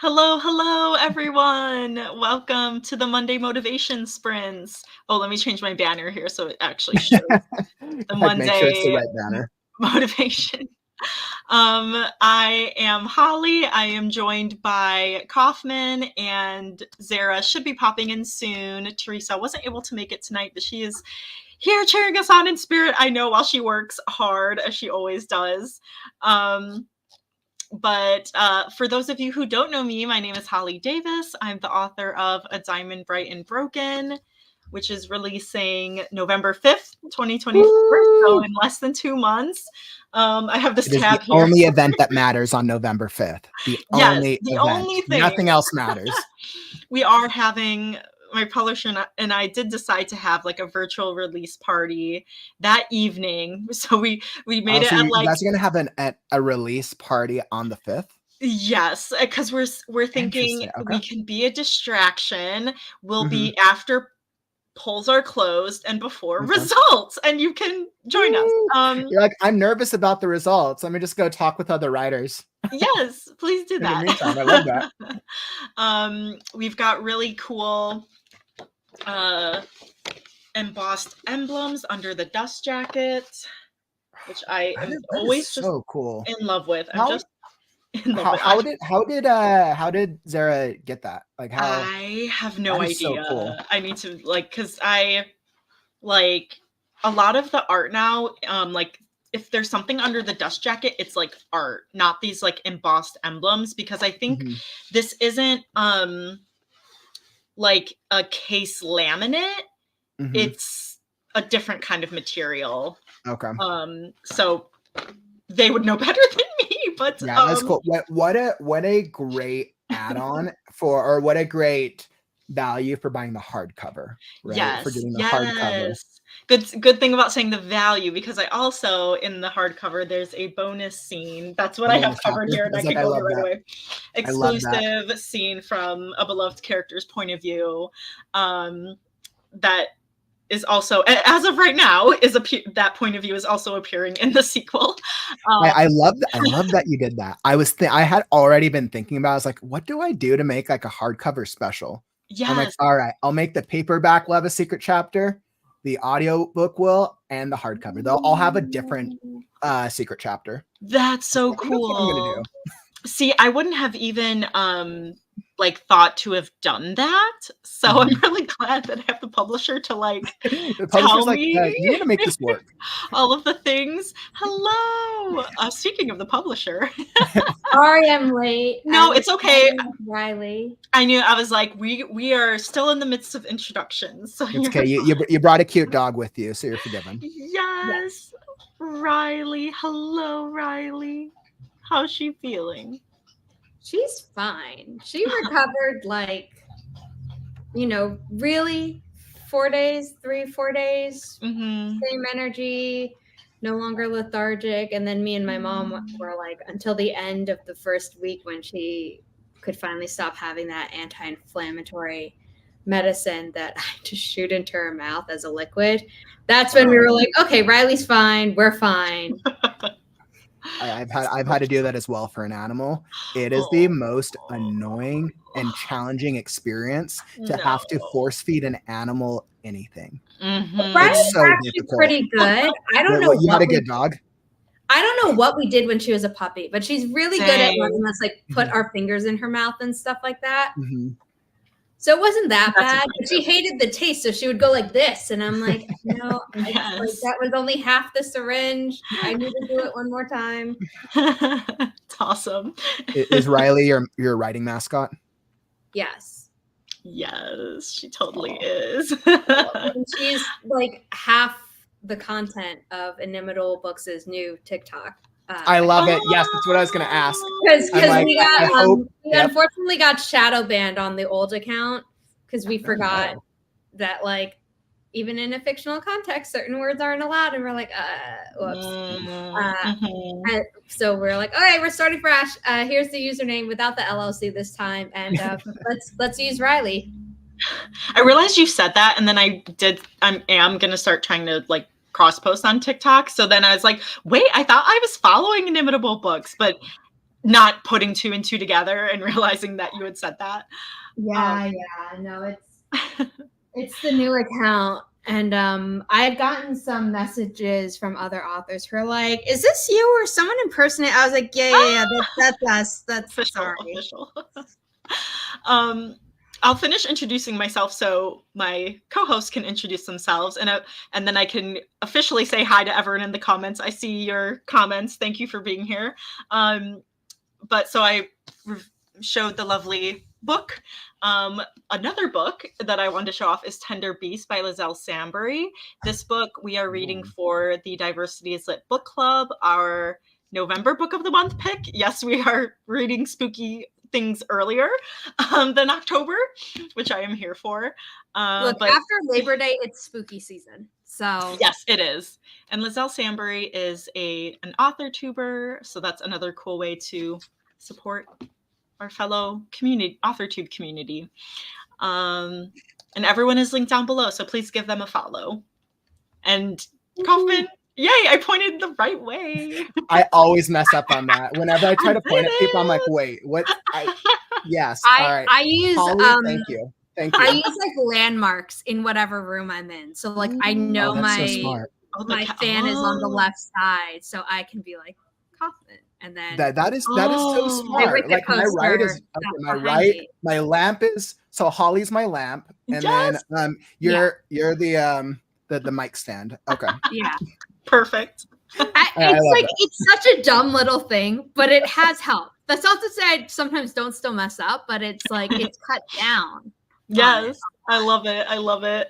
Hello, hello, everyone. Welcome to the Monday Motivation Sprints. Oh, let me change my banner here so it actually shows the Make sure it's the Monday right banner. motivation. I am Holly. I am joined by Kauffman, and Zara should be popping in soon. Teresa wasn't able to make it tonight, but she is here cheering us on in spirit, I know, while she works hard, as she always does. But for those of you who don't know me, my name is HollyDavis. I'm the author of A Diamond Bright and Broken, which is releasing November 5th, 2024, so in less than 2 months. I have this tab the here. only event that matters on November 5th. The only thing. Nothing else matters. We are having, my publisher and I did decide to have like a virtual release party that evening. So we made it so at you guys are going to have a release party on the 5th? Yes, because we're thinking we can be a distraction. We'll be after polls are closed and before results, and you can join us. You're like, I'm nervous about the results. Let me just go talk with other writers. Yes, please do that. In the meantime, I love that. We've got really cool embossed emblems under the dust jacket, which I am always so cool in love with. How did Zara get that? Like, how? I have no idea. So cool. I need to because I like a lot of the art now. Like if there's something under the dust jacket, it's like art, not these like embossed emblems. Because I think this isn't like a case laminate. It's a different kind of material. Okay. So they would know better than me. But yeah, that's cool. What a great add-on or what a great value for buying the hardcover, right? Yes, for doing the hardcover. Good thing about saying the value, because I also, in the hardcover, there's a bonus scene. That's what I have covered here, and I can go right away. Exclusive scene from a beloved character's point of view. That is also, as of right now, that point of view is also appearing in the sequel. I love that. I love that you did that. I had already been thinking about. I was like, what do I do to make like a hardcover special? Yes. I'm like, all right, I'll make the paperback will have a secret chapter, the audiobook will, and the hardcover. They'll all have a different secret chapter. That's so cool. That's what I'm gonna do. See, I wouldn't have even like thought to have done that. So I'm really glad that I have the publisher to like tell me. You need to make this work. All of the things. Hello. Speaking of the publisher. Sorry, I'm late. No, it's okay. Riley. I knew. I was like, we are still in the midst of introductions. So it's okay. You brought a cute dog with you, so you're forgiven. Yes. Riley. Hello, Riley. How's she feeling? She's fine. She recovered like, really 4 days, 3-4 days, same energy, no longer lethargic. And then me and my mom were like, until the end of the first week when she could finally stop having that anti-inflammatory medicine that I just shoot into her mouth as a liquid. That's when we were like, okay, Riley's fine. We're fine. I've had to do that as well for an animal. It is the most annoying and challenging experience to have to force feed an animal anything. Riley's so actually difficult. Pretty good. I don't know. You had a good dog? I don't know what we did when she was a puppy, but she's really good at letting us like put our fingers in her mouth and stuff like that. So it wasn't that bad, but she hated the taste. So she would go like this. And I'm like, no, that was only half the syringe. I need to do it one more time. It's awesome. Is Riley your writing mascot? Yes. Yes, she totally is. And she's like half the content of Inimitable Books' new TikTok. I love it. Yes, that's what I was going to ask. Because we unfortunately got shadow banned on the old account because we forgot that like even in a fictional context, certain words aren't allowed, and we're like, whoops. So we're like, all right, we're starting fresh. Here's the username without the LLC this time, and let's use Riley. I realized you said that, and then I am gonna start trying to like cross post on TikTok. So then I was like, wait, I thought I was following Inimitable Books, but not putting 2 and 2 together and realizing that you had said that. Yeah, no, it's the new account. And I had gotten some messages from other authors who are like, "Is this you or someone impersonate?" I was like, "Yeah, that's us. That's official." I'll finish introducing myself so my co-hosts can introduce themselves, and then I can officially say hi to everyone in the comments. I see your comments. Thank you for being here. But so I showed the lovely book. Another book that I wanted to show off is Tender Beast by Lizelle Sambury. This book we are reading for the Diversity is Lit book club, our November book of the month pick. Yes, we are reading spooky things earlier than October, which I am here for. Look, but after Labor Day, it's spooky season. So yes, it is. And Lizelle Sambury is an author tuber, so that's another cool way to support our fellow community, AuthorTube community. And everyone is linked down below, so please give them a follow. And Kauffman, yay, I pointed the right way. I always mess up on that. Whenever I try to point at people, I'm like, wait, what? Yes. All right. I use Holly, thank you. I use like landmarks in whatever room I'm in. So like I know my fan is on the left side, so I can be like Kauffman. And then that is so smart. Like my right is my lamp is so Holly's my lamp, and then you're the mic stand. Okay. Yeah. Perfect. It's such a dumb little thing, but it has helped. That's not to say I sometimes don't still mess up, but it's like it's cut down. Yes, I love it. I love it.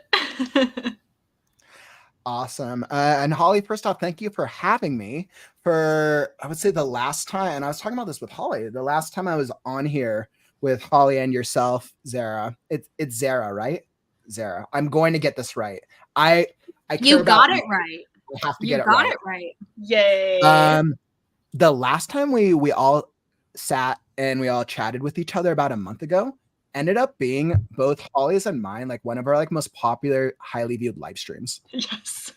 Awesome. And Holly, first off, thank you for having me for, I would say the last time, and I was talking about this with Holly, the last time I was on here with Holly and yourself, Zara. It's Zara, right? Zara. I'm going to get this right. You got it right. I have to get it right. You got it right. Yay. The last time we all sat and we all chatted with each other about a month ago ended up being both Holly's and mine, like one of our like most popular, highly viewed live streams. Yes.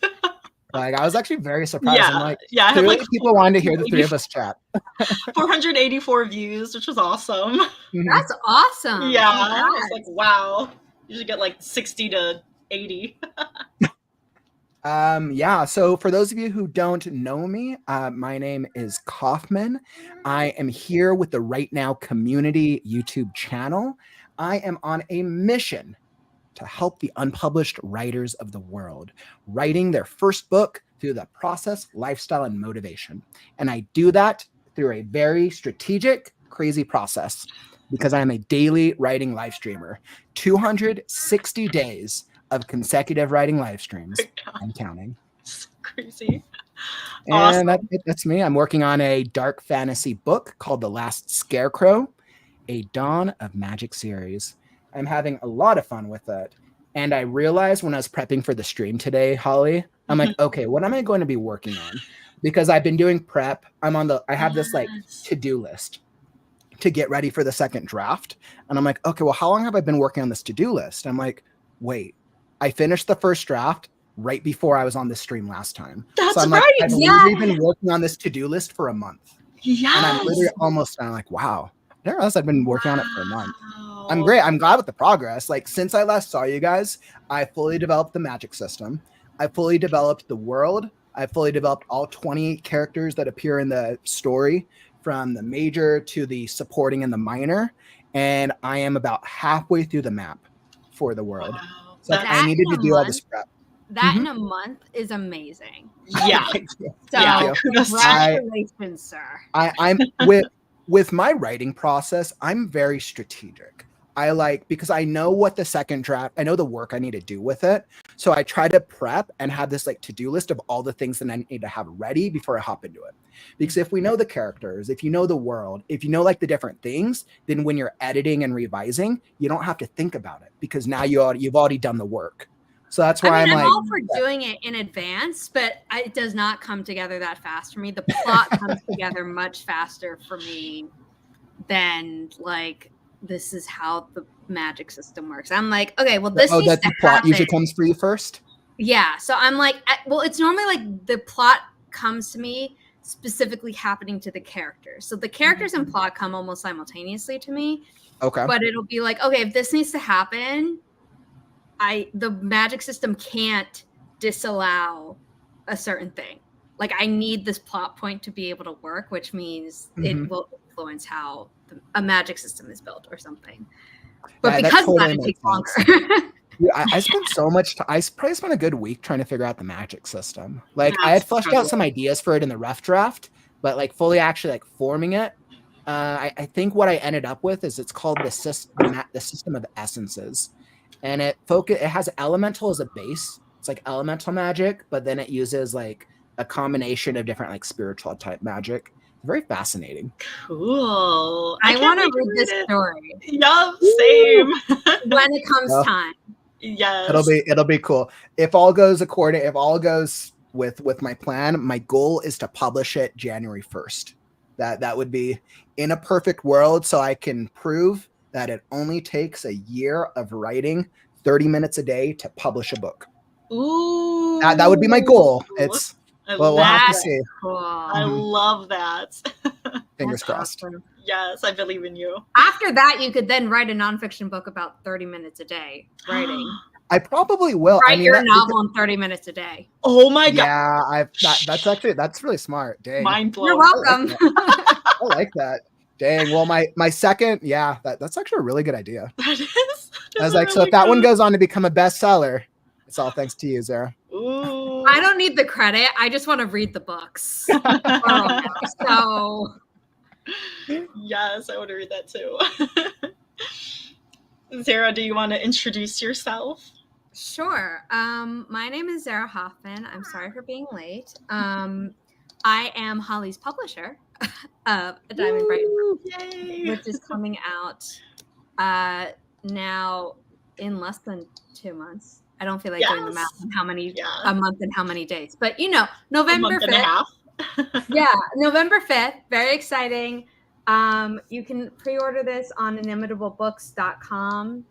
Like I was actually very surprised. Yeah, I'm like, yeah. Clearly like people wanted to hear the three of us chat. 484 views, which was awesome. That's awesome. Yeah. Oh, it's like, wow. You should get like 60 to 80. Yeah, so for those of you who don't know me, my name is Kauffman. I am here with the Write Now community YouTube channel. I am on a mission to help the unpublished writers of the world, writing their first book through the process, lifestyle, and motivation. And I do that through a very strategic, crazy process because I am a daily writing live streamer. 260 days of consecutive writing live streams. I'm counting. It's crazy. And awesome. That's me. I'm working on a dark fantasy book called The Last Scarecrow, a Dawn of Magic series. I'm having a lot of fun with it. And I realized when I was prepping for the stream today, Holly, I'm like, okay, what am I going to be working on? Because I've been doing prep. I have this like to-do list to get ready for the second draft. And I'm like, okay, well, how long have I been working on this to-do list? I'm like, wait, I finished the first draft right before I was on this stream last time. That's so I'm right. Like, I've literally been working on this to-do list for a month. Yeah. And I'm literally I'm like, wow, I didn't realize I've been working on it for a month. I'm great. I'm glad with the progress. Like since I last saw you guys, I fully developed the magic system. I fully developed the world. I fully developed all 20 characters that appear in the story, from the major to the supporting and the minor. And I am about halfway through the map for the world. Wow. So I needed to do all this prep. That in a month is amazing. Yeah. So congratulations, sir. I'm with my writing process, I'm very strategic. Because I know what the second draft, I know the work I need to do with it. So I try to prep and have this like to-do list of all the things that I need to have ready before I hop into it. Because if we know the characters, if you know the world, if you know like the different things, then when you're editing and revising, you don't have to think about it because now you've already done the work. So that's why I'm all for doing it in advance, but it does not come together that fast for me. The plot comes together much faster for me than like, this is how the magic system works. I'm like, okay, well, this needs to plot happen. Usually comes for you first. Yeah. So I'm like, well, it's normally like the plot comes to me specifically happening to the characters. So the characters and plot come almost simultaneously to me. Okay. But it'll be like, okay, if this needs to happen, the magic system can't disallow a certain thing. Like I need this plot point to be able to work, which means it will influence how a magic system is built or something. But because of that, it takes longer. Yeah, I spent so much time. I probably spent a good week trying to figure out the magic system. Like I had fleshed out some ideas for it in the rough draft, but like fully actually like forming it. I think what I ended up with is it's called the system of essences, and it has elemental as a base. It's like elemental magic, but then it uses like a combination of different like spiritual type magic. Very fascinating. Cool. I want to read this story. Yup, same. When it comes time. Yes. It'll be cool. If all goes with my plan, my goal is to publish it January 1st. That would be in a perfect world, so I can prove that it only takes a year of writing 30 minutes a day to publish a book. Ooh. That would be my goal. We'll have to see. Cool. I love that. Fingers crossed. Awesome. Yes, I believe in you. After that, you could then write a nonfiction book about 30 minutes a day writing. I probably will. Write your novel in 30 minutes a day. Oh my god. Yeah, that's really smart. Dang. Mind blown. You're welcome. I like that. Dang. Well, my second, that's actually a really good idea. That is. I was like, so if that one goes on to become a bestseller, it's all thanks to you, Zara. Ooh. I don't need the credit. I just want to read the books. So. Yes, I want to read that too. Zara, do you want to introduce yourself? Sure. My name is Zara Hoffman. I'm sorry for being late. I am Holly's publisher of A Diamond Bright, which is coming out now in less than 2 months. I don't feel like doing the math on how many a month and how many days, but November 5th. Yeah, November 5th. Very exciting. You can pre-order this on inimitablebooks.com,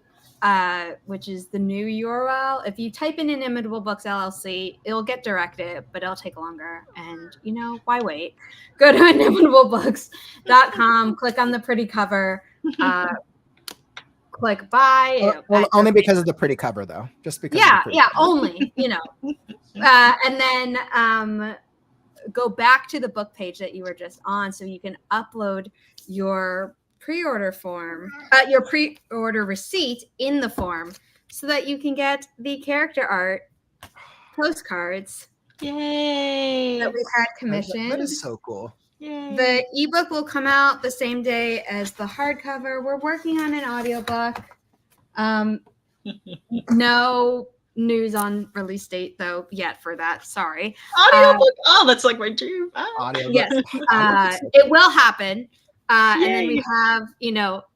which is the new URL. If you type in Inimitable Books LLC, it'll get directed, but it'll take longer. And, why wait? Go to inimitablebooks.com, click on the pretty cover, click buy. Only because of the pretty cover, though. Just because. Only, and then go back to the book page that you were just on, so you can upload your pre-order form, your pre-order receipt in the form, so that you can get the character art postcards. Yay! That we've had commissioned. That is so cool. Yay. The ebook will come out the same day as the hardcover. We're working on an audiobook. No news on release date though yet for that. Sorry. Audiobook. That's like my dream. Audiobook. Yes. It will happen. And then we have,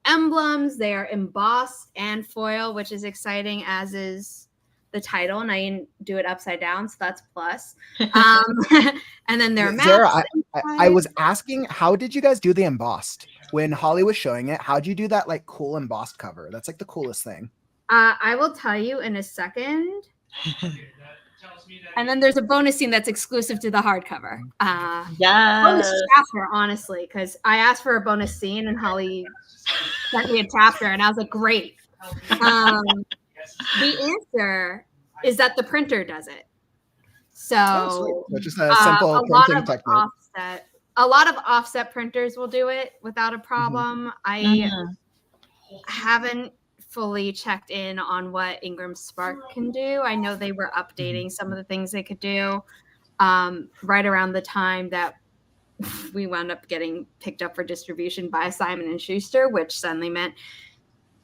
emblems. They are embossed and foil, which is exciting, as is the title. And I didn't do it upside down, so that's plus. And then there are maps. Zara, I was asking, how did you guys do the embossed? When Holly was showing it, how'd you do that like cool embossed cover? That's like the coolest thing. I will tell you in a second. And then there's a bonus scene that's exclusive to the hardcover. Bonus chapter, honestly, because I asked for a bonus scene and Holly sent me a chapter, and I was like, great. The answer is that the printer does it. So which is a simple printing technique. A lot of offset printers will do it without a problem. I haven't fully checked in on what Ingram Spark can do. I know they were updating some of the things they could do right around the time that we wound up getting picked up for distribution by Simon & Schuster, which suddenly meant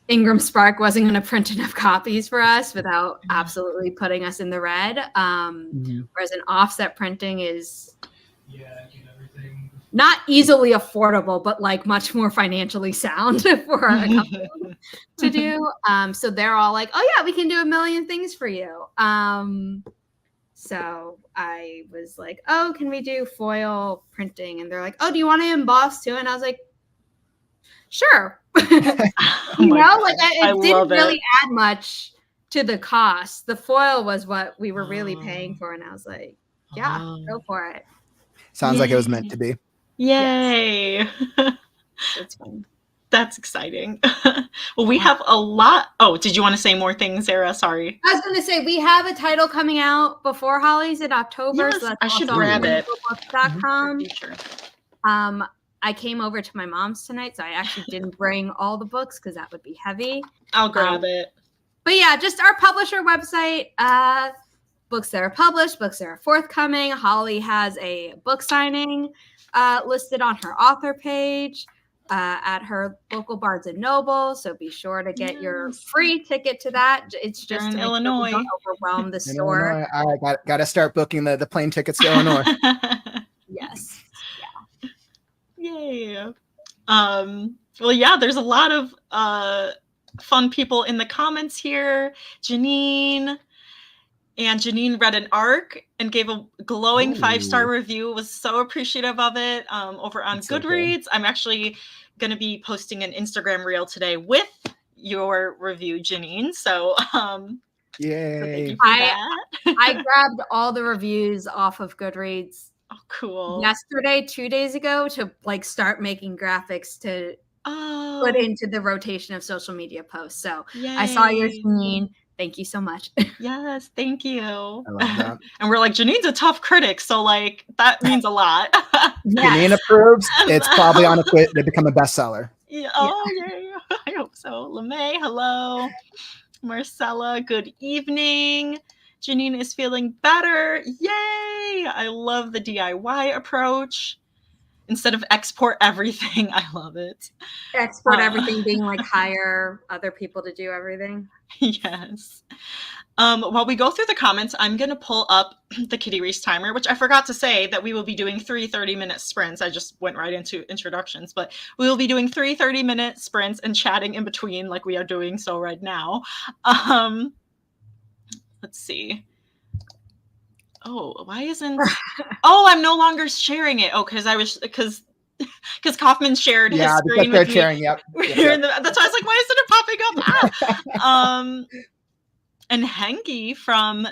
Ingram Spark wasn't going to print enough copies for us without absolutely putting us in the red. Whereas an offset printing is not easily affordable, but like much more financially sound for a company to do. So they're all like, oh yeah, we can do a million things for you. So I was like, oh, can we do foil printing? And they're like, oh, do you want to emboss too? And I was like, sure. It didn't really add much to the cost. The foil was what we were really paying for. And I was like, yeah, go for it. Sounds like it was meant to be. Yay. Yes. It's fun. That's exciting. Well, we have a lot. Oh, did you want to say more things, Zara? Sorry. I was going to say, we have a title coming out before Holly's in October. Yes, so that's I should grab it. I came over to my mom's tonight, so I actually didn't bring all the books because that would be heavy. I'll grab it. But yeah, just our publisher website, books that are published, books that are forthcoming. Holly has a book signing listed on her author page at her local Barnes and Noble. So be sure to get your free ticket to that. It's just to make Illinois. Sure we don't overwhelm the store. Illinois. I got to start booking the plane tickets to Illinois. Yes. Yay. Well, yeah, there's a lot of fun people in the comments here. Janine read an arc and gave a glowing 5-star review. Was so appreciative of it over on Goodreads. I'm actually going to be posting an Instagram reel today with your review, Janine. So yay. I grabbed all the reviews off of Goodreads. Oh, cool. Yesterday, 2 days ago, to start making graphics to put into the rotation of social media posts. So yay. I saw yours, Janine. Thank you so much. Yes, thank you. I love that. And we're like, Janine's a tough critic, so like that means a lot. Janine approves. It's probably on to become a bestseller. Yeah. Oh, yeah. I hope so. LeMay, hello. Marcella, good evening. Janine is feeling better. Yay! I love the DIY approach. Instead of export everything, I love it. Export everything being like hire other people to do everything. Yes. While we go through the comments, I'm going to pull up the Kitty Reese timer, which I forgot to say that we will be doing 3 30-minute sprints. I just went right into introductions, but we will be doing 3 30-minute sprints and chatting in between like we are doing so right now. Let's see. Oh, why isn't... Oh, I'm no longer sharing it. Oh, because Kauffman shared his screen with me. Sharing, yep. That's why I was like, why isn't it popping up? And Hengi from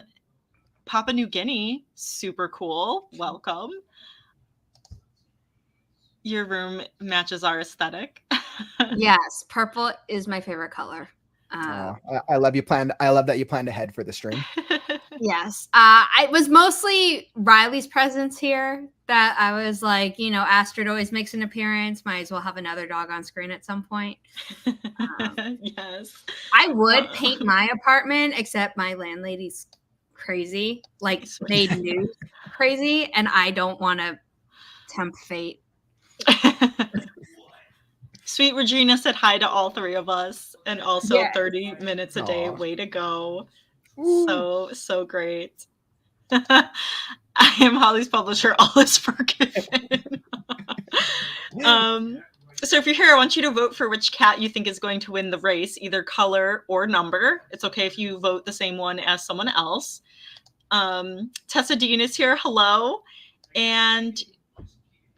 Papua New Guinea, super cool. Welcome. Your room matches our aesthetic. Yes, purple is my favorite color. I love that you planned ahead for the stream. Yes. It was mostly Riley's presence here that I was like, Astrid always makes an appearance. Might as well have another dog on screen at some point. Yes. I would paint my apartment, except my landlady's crazy, like made news crazy, and I don't want to tempt fate. Sweet Regina said hi to all 3 of us, and also 30 minutes a day. Way to go. Ooh. So great. I am Holly's publisher. All is forgiven. So if you're here, I want you to vote for which cat you think is going to win the race, either color or number. It's okay if you vote the same one as someone else. Tessa Dean is here. Hello. And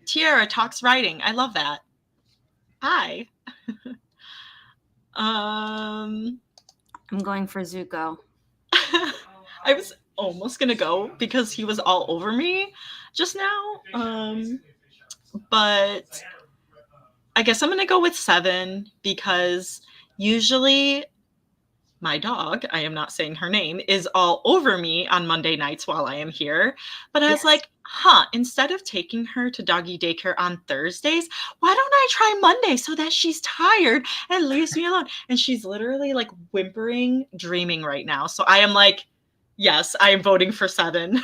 Tiara talks writing. I love that. Hi. I'm going for Zuko. I was almost gonna go because he was all over me just now. But I guess I'm gonna go with 7 because usually my dog, I am not saying her name, is all over me on Monday nights while I am here. But I was like, instead of taking her to doggy daycare on Thursdays, why don't I try Monday so that she's tired and leaves me alone? And she's literally like whimpering, dreaming right now. So I am like, yes, I am voting for 7.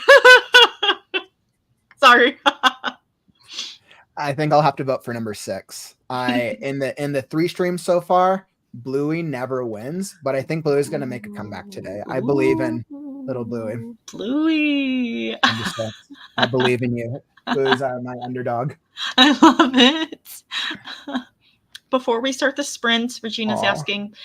Sorry. I think I'll have to vote for number 6. In the 3 streams so far, Bluey never wins, but I think Bluey's going to make a comeback today. I believe in little Bluey. Bluey. I believe in you. Bluey's my underdog. I love it. Before we start the sprint, Regina's asking,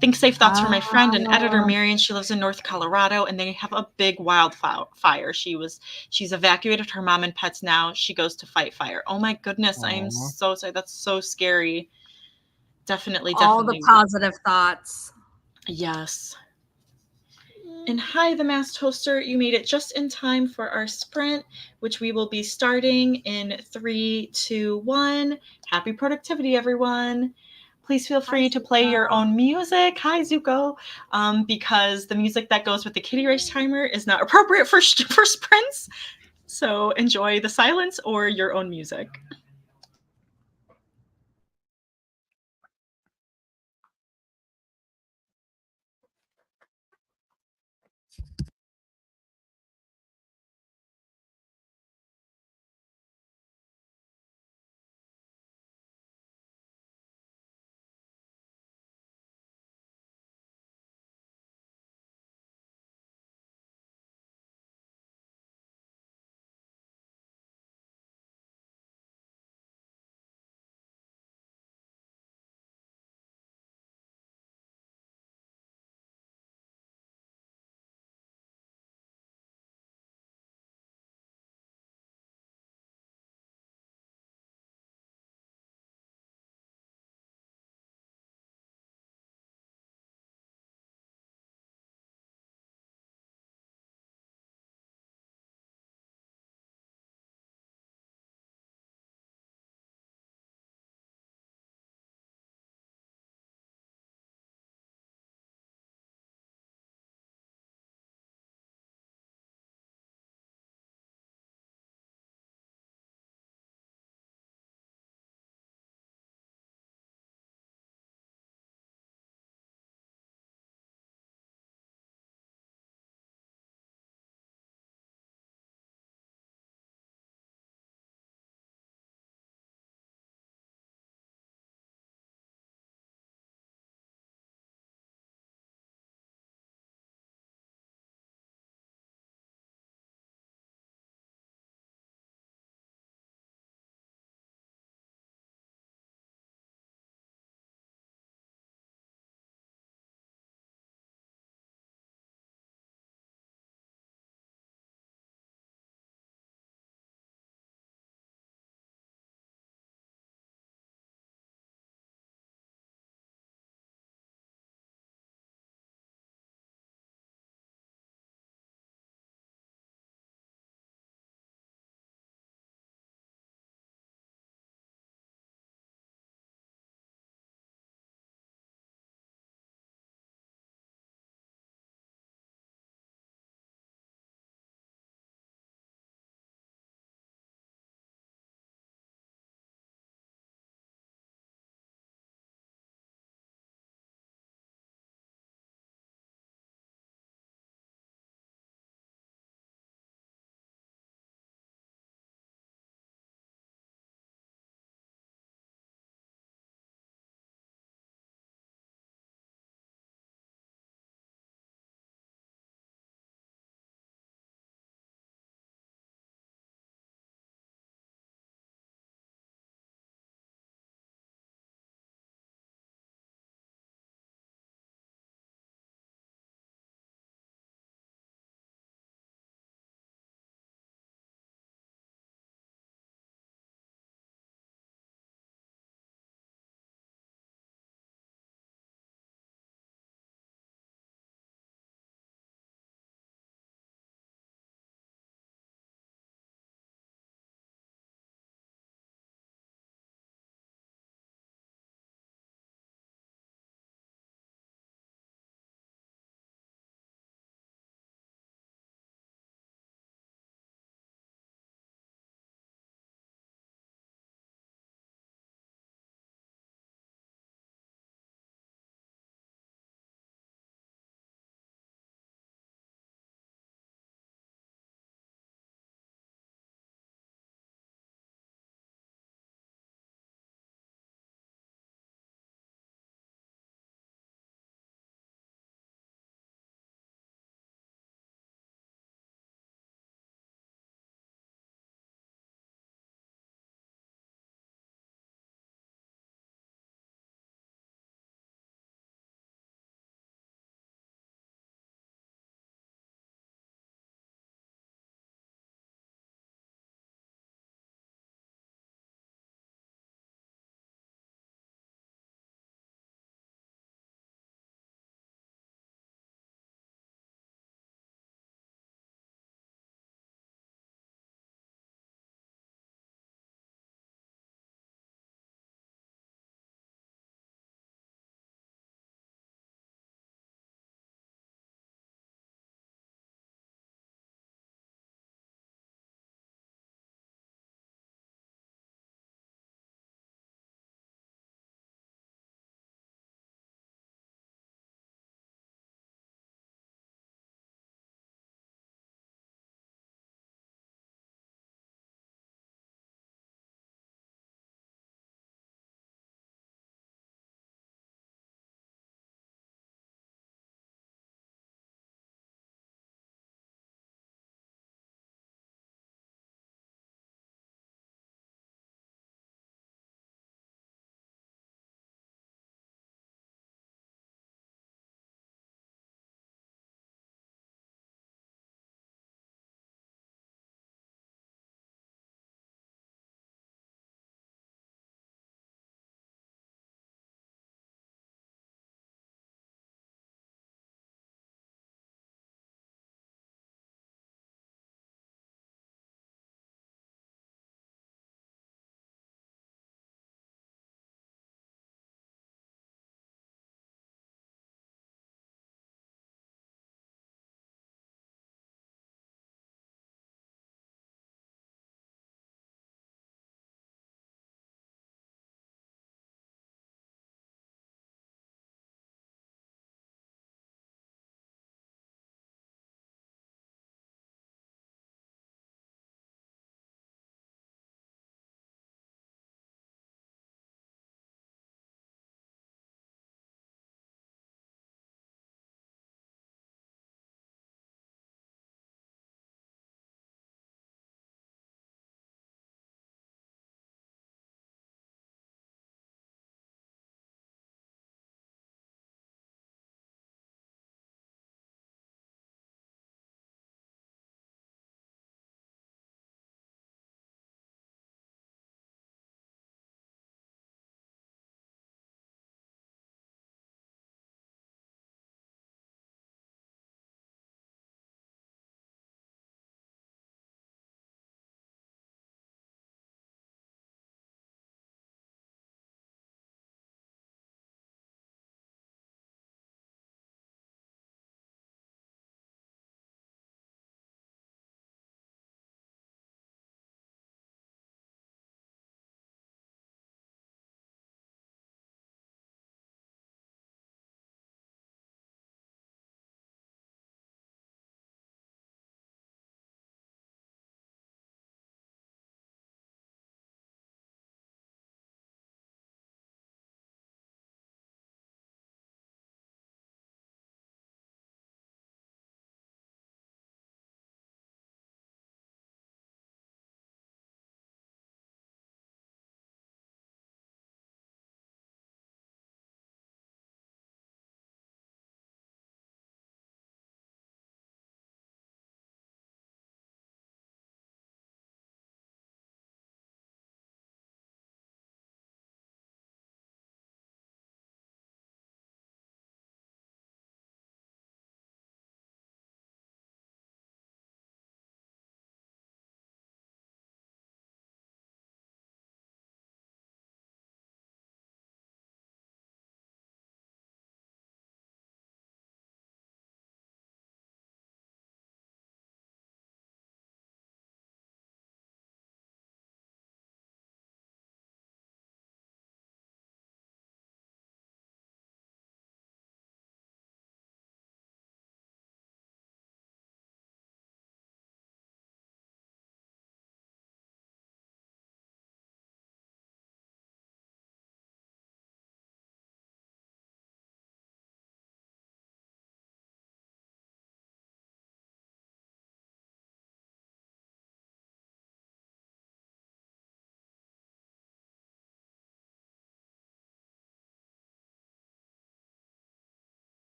think safe thoughts for my friend and editor Marion. She lives in North Colorado and they have a big wildfire. She's evacuated her mom and pets now. She goes to fight fire. Oh my goodness. I am so sorry. That's so scary. Definitely. All the positive thoughts. Yes. And hi, the Masked Toaster. You made it just in time for our sprint, which we will be starting in 3, 2, 1. Happy productivity, everyone. Please feel free to play your own music. Hi, Zuko. Because the music that goes with the kitty race timer is not appropriate for sprints. So enjoy the silence or your own music.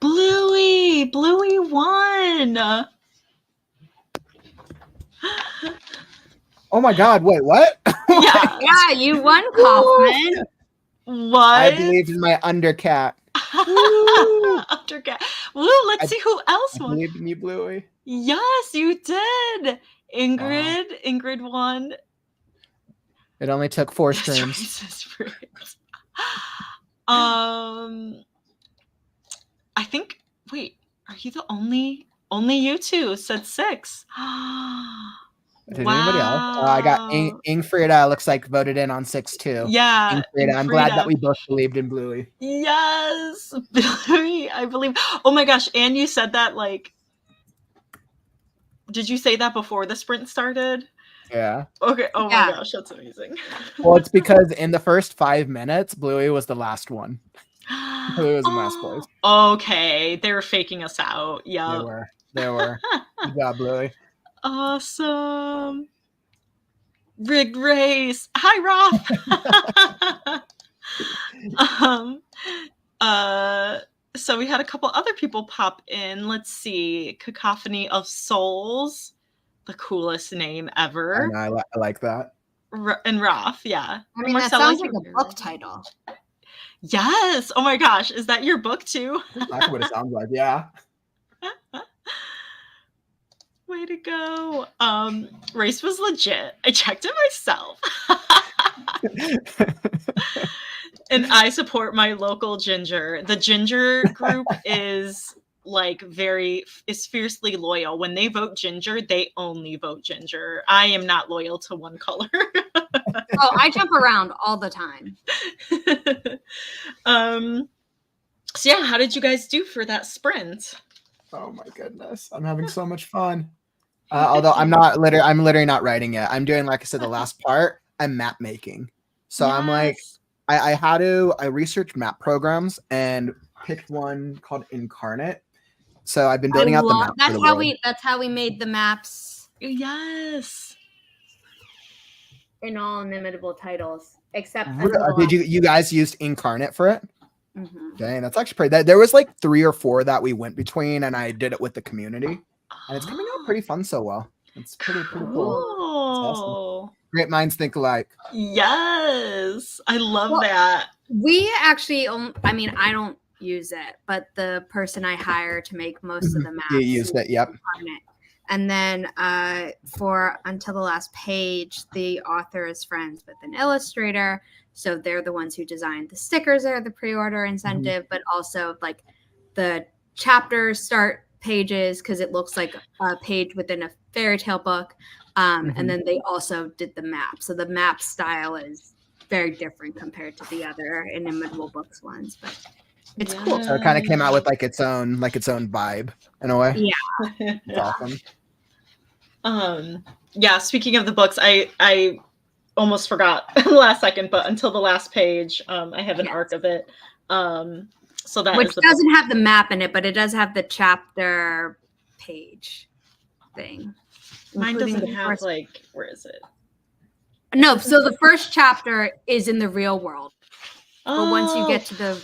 Bluey won. Oh my God! Wait, what? Yeah, you won, Kauffman. What? I believed in my undercat. Undercat. Woo! Let's see who else won. I believed in you, Bluey. Yes, you did. Ingrid won. It only took 4 streams. I think. Wait, are you the only you two said 6? Did anybody else? I got Ingfrida looks like voted in on 6 too. Yeah, Ingfrida. I'm glad that we both believed in Bluey. Yes, Bluey, I believe. Oh my gosh, and you said that like. Did you say that before the sprint started? Yeah. Okay. Oh my gosh, that's amazing. Well, it's because in the first 5 minutes, Bluey was the last one. Bluey was in last place. Okay, they were faking us out. Yeah, they were. Good job, Bluey. Awesome. Rigged race. Hi, Roth. So we had a couple other people pop in. Let's see. Cacophony of Souls. The coolest name ever. I like that. And Roth, yeah. I mean, that sounds like a book title. Yes. Oh my gosh. Is that your book too? That's what it sounds like. Yeah. Way to go. Race was legit. I checked it myself. And I support my local ginger. The ginger group is fiercely loyal. When they vote ginger, they only vote ginger. I am not loyal to one color. Oh, I jump around all the time. So yeah, how did you guys do for that sprint? Oh my goodness. I'm having so much fun. Although I'm literally not writing yet. I'm doing, like I said, the last part. I'm map making. So yes. I'm like, I researched map programs and picked one called Incarnate. So I've been building out the map. That's how we made the maps. Yes. In all Inimitable titles, except did you guys used Incarnate for it? Mm-hmm. Dang, that's actually pretty. There was like 3 or 4 that we went between, and I did it with the community, and it's coming out pretty fun so well. It's pretty cool. It's awesome. Great minds think alike. Yes, I love that. We actually, I don't use it, but the person I hire to make most of the maps. You used it, yep. And then for Until the Last Page, the author is friends with an illustrator. So they're the ones who designed the stickers or the pre-order incentive, but also like the chapter start pages because it looks like a page within a fairy tale book. And then they also did the map. So the map style is very different compared to the other Inimitable Books ones, but it's cool. So it kind of came out with like its own vibe in a way. Yeah. It's awesome. Yeah, speaking of the books, I almost forgot last second, but Until the Last Page, I have an arc of it. So that which doesn't have the map in it, but it does have the chapter page thing. Mine doesn't have where is it? No, so the first chapter is in the real world. But once you get to the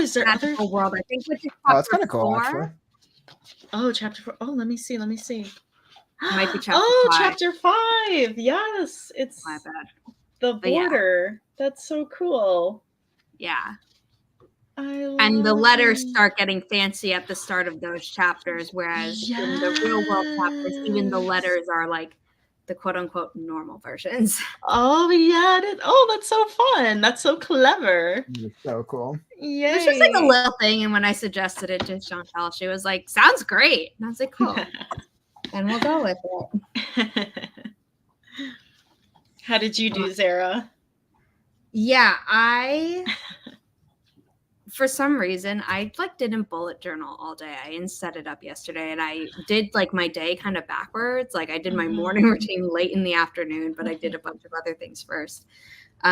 is there other world? I think which is that's kind of cool, actually. Oh, chapter 4. Oh, let me see. Might be chapter 5. Chapter 5. Yes, it's my bad. The border. Yeah. That's so cool. Yeah. And the letters start getting fancy at the start of those chapters, whereas in the real world chapters, even the letters are like the quote unquote normal versions. Oh yeah. That's so fun. That's so clever. It's so cool. Yeah. It's just like a little thing. And when I suggested it to Chantal, she was like, sounds great. And I was like, cool. And we'll go with it. How did you do, Zara? Yeah, for some reason, I didn't bullet journal all day. I didn't set it up yesterday, and I did my day kind of backwards. I did my morning routine late in the afternoon, but I did a bunch of other things first.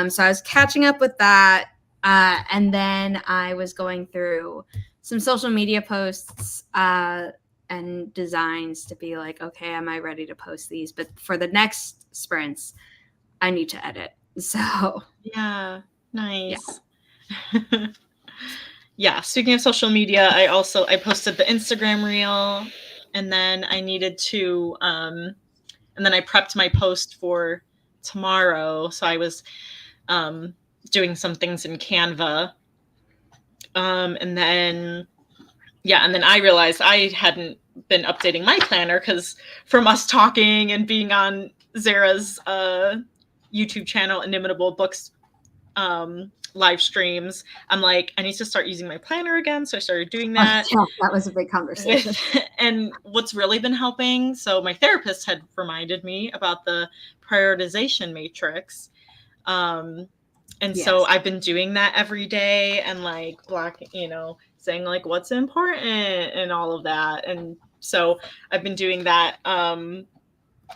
So I was catching up with that, and then I was going through some social media posts and designs to be like, okay, am I ready to post these? But for the next sprints, I need to edit. So yeah, nice. Yeah. yeah, speaking of social media, I posted the Instagram reel, and then I needed to and then I prepped my post for tomorrow. So I was doing some things in Canva. And then I realized I hadn't been updating my planner, because from us talking and being on Zara's YouTube channel, Inimitable Books live streams, I'm like, I need to start using my planner again. So I started doing that. Oh, yeah, that was a big conversation. And what's really been helping, so my therapist had reminded me about the prioritization matrix. And yes. So I've been doing that every day, and like saying like what's important and all of that. And so I've been doing that.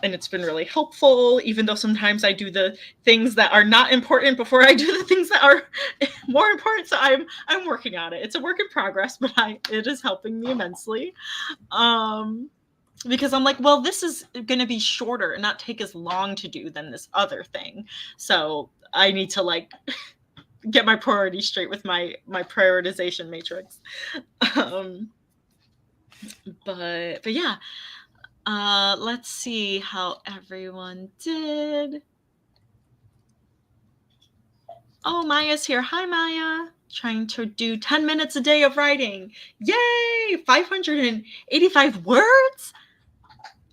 And it's been really helpful, even though sometimes I do the things that are not important before I do the things that are more important. So I'm working on it. It's a work in progress, but it is helping me immensely. Because I'm like, well, this is going to be shorter and not take as long to do than this other thing. So I need to like get my priorities straight with my prioritization matrix. But yeah. Let's see how everyone did. Oh, Maya's here. Hi, Maya. Trying to do 10 minutes a day of writing. Yay! 585 words?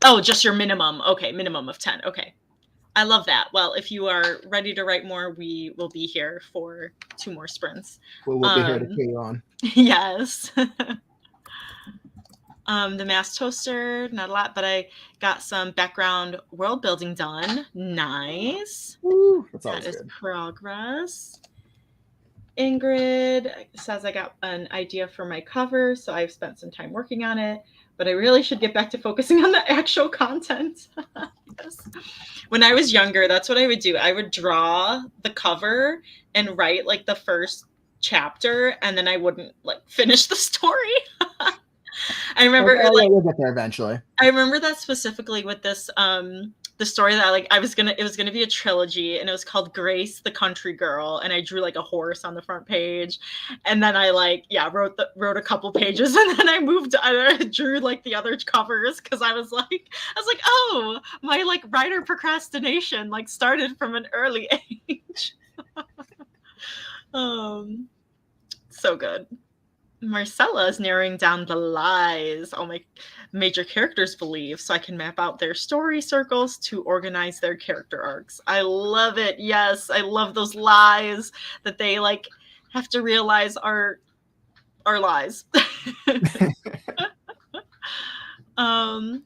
Oh, just your minimum. Okay, minimum of 10. Okay. I love that. Well, if you are ready to write more, we will be here for 2 more sprints. We'll be here to cheer you on. Yes. The mass toaster, not a lot, but I got some background world building done. Nice. Woo, that is good. Progress. Ingrid says I got an idea for my cover, so I've spent some time working on it, but I really should get back to focusing on the actual content. Yes. When I was younger, that's what I would do. I would draw the cover and write like the first chapter, and then I wouldn't like finish the story. I remember we'll get there eventually. I remember that specifically with this the story that like it was gonna be a trilogy, and it was called Grace the Country Girl, and I drew like a horse on the front page, and then I wrote a couple pages, and then I drew like the other covers, because I was like, oh, my like writer procrastination like started from an early age. So good. Marcella is narrowing down the lies all my major characters believe, so I can map out their story circles to organize their character arcs. I love it. Yes, I love those lies that they like have to realize are lies. Oh,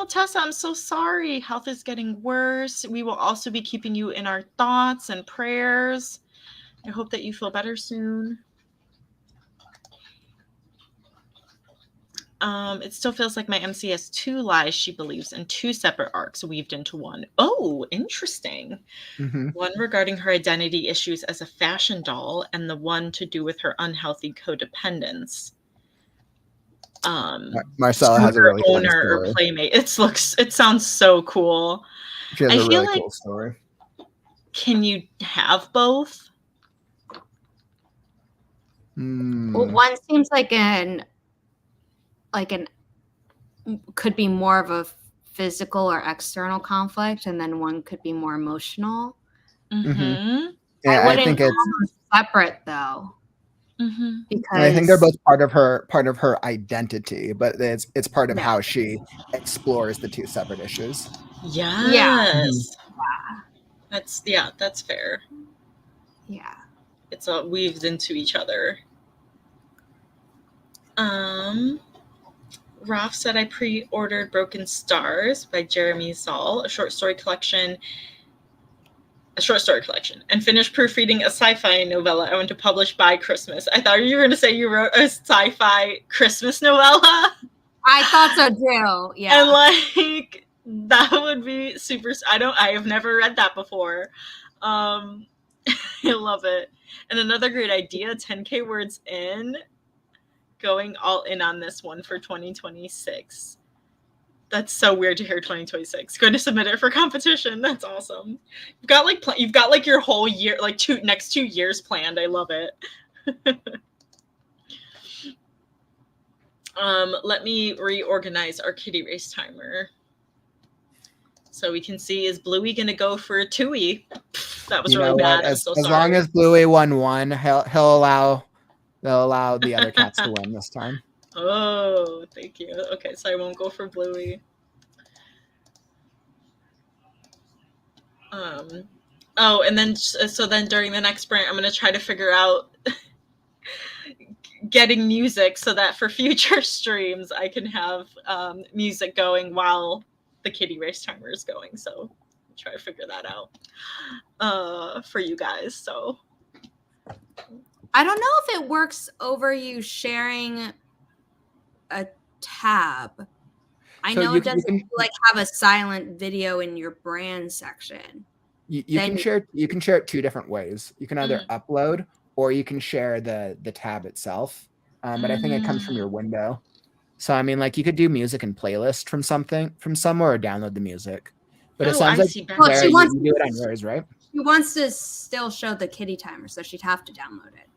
Tessa, I'm so sorry. Health is getting worse. We will also be keeping you in our thoughts and prayers. I hope that you feel better soon. It still feels like my MC has 2 lies she believes and 2 separate arcs weaved into one. Oh, interesting. Mm-hmm. One regarding her identity issues as a fashion doll, and the one to do with her unhealthy codependence. Marcella has a really cool story. Or playmate. It sounds so cool. She has a really cool story. Can you have both? Well, one seems like could be more of a physical or external conflict, and then one could be more emotional. Mm-hmm. Yeah, I think it's separate though. Mm-hmm. Because I think they're both part of her identity, but it's part of how she explores the 2 separate issues. Yes. Yeah. That's fair. Yeah. It's all weaved into each other. Ralph said I pre-ordered Broken Stars by Jeremy Saul, a short story collection, and finished proofreading a sci-fi novella I want to publish by Christmas. I thought you were going to say you wrote a sci-fi Christmas novella. I thought so too. Yeah. And like that would be super. I have never read that before. I love it. And another great idea, 10K words in. Going all in on this one for 2026. That's so weird to hear 2026. Going to submit it for competition. That's awesome. You've got like your whole year, like next 2 years planned. I love it. Let me reorganize our kitty race timer. So we can see, is Bluey gonna go for a 2-y? That was really bad. I'm so sorry. As long as Bluey won one, they'll allow the other cats to win this time. Oh, thank you. Okay, so I won't go for Bluey. Oh, and then during the next sprint, I'm gonna try to figure out getting music so that for future streams I can have music going while the kitty race timer is going. So try to figure that out for you guys. So I don't know if it works over you sharing a tab. I know it doesn't like have a silent video in your brand section. You can share it 2 different ways. You can either upload or you can share the tab itself. But I think it comes from your window. So I mean, like you could do music and playlist from somewhere or download the music. But it sounds like you do it on yours, right? She wants to still show the kitty timer, so she'd have to download it.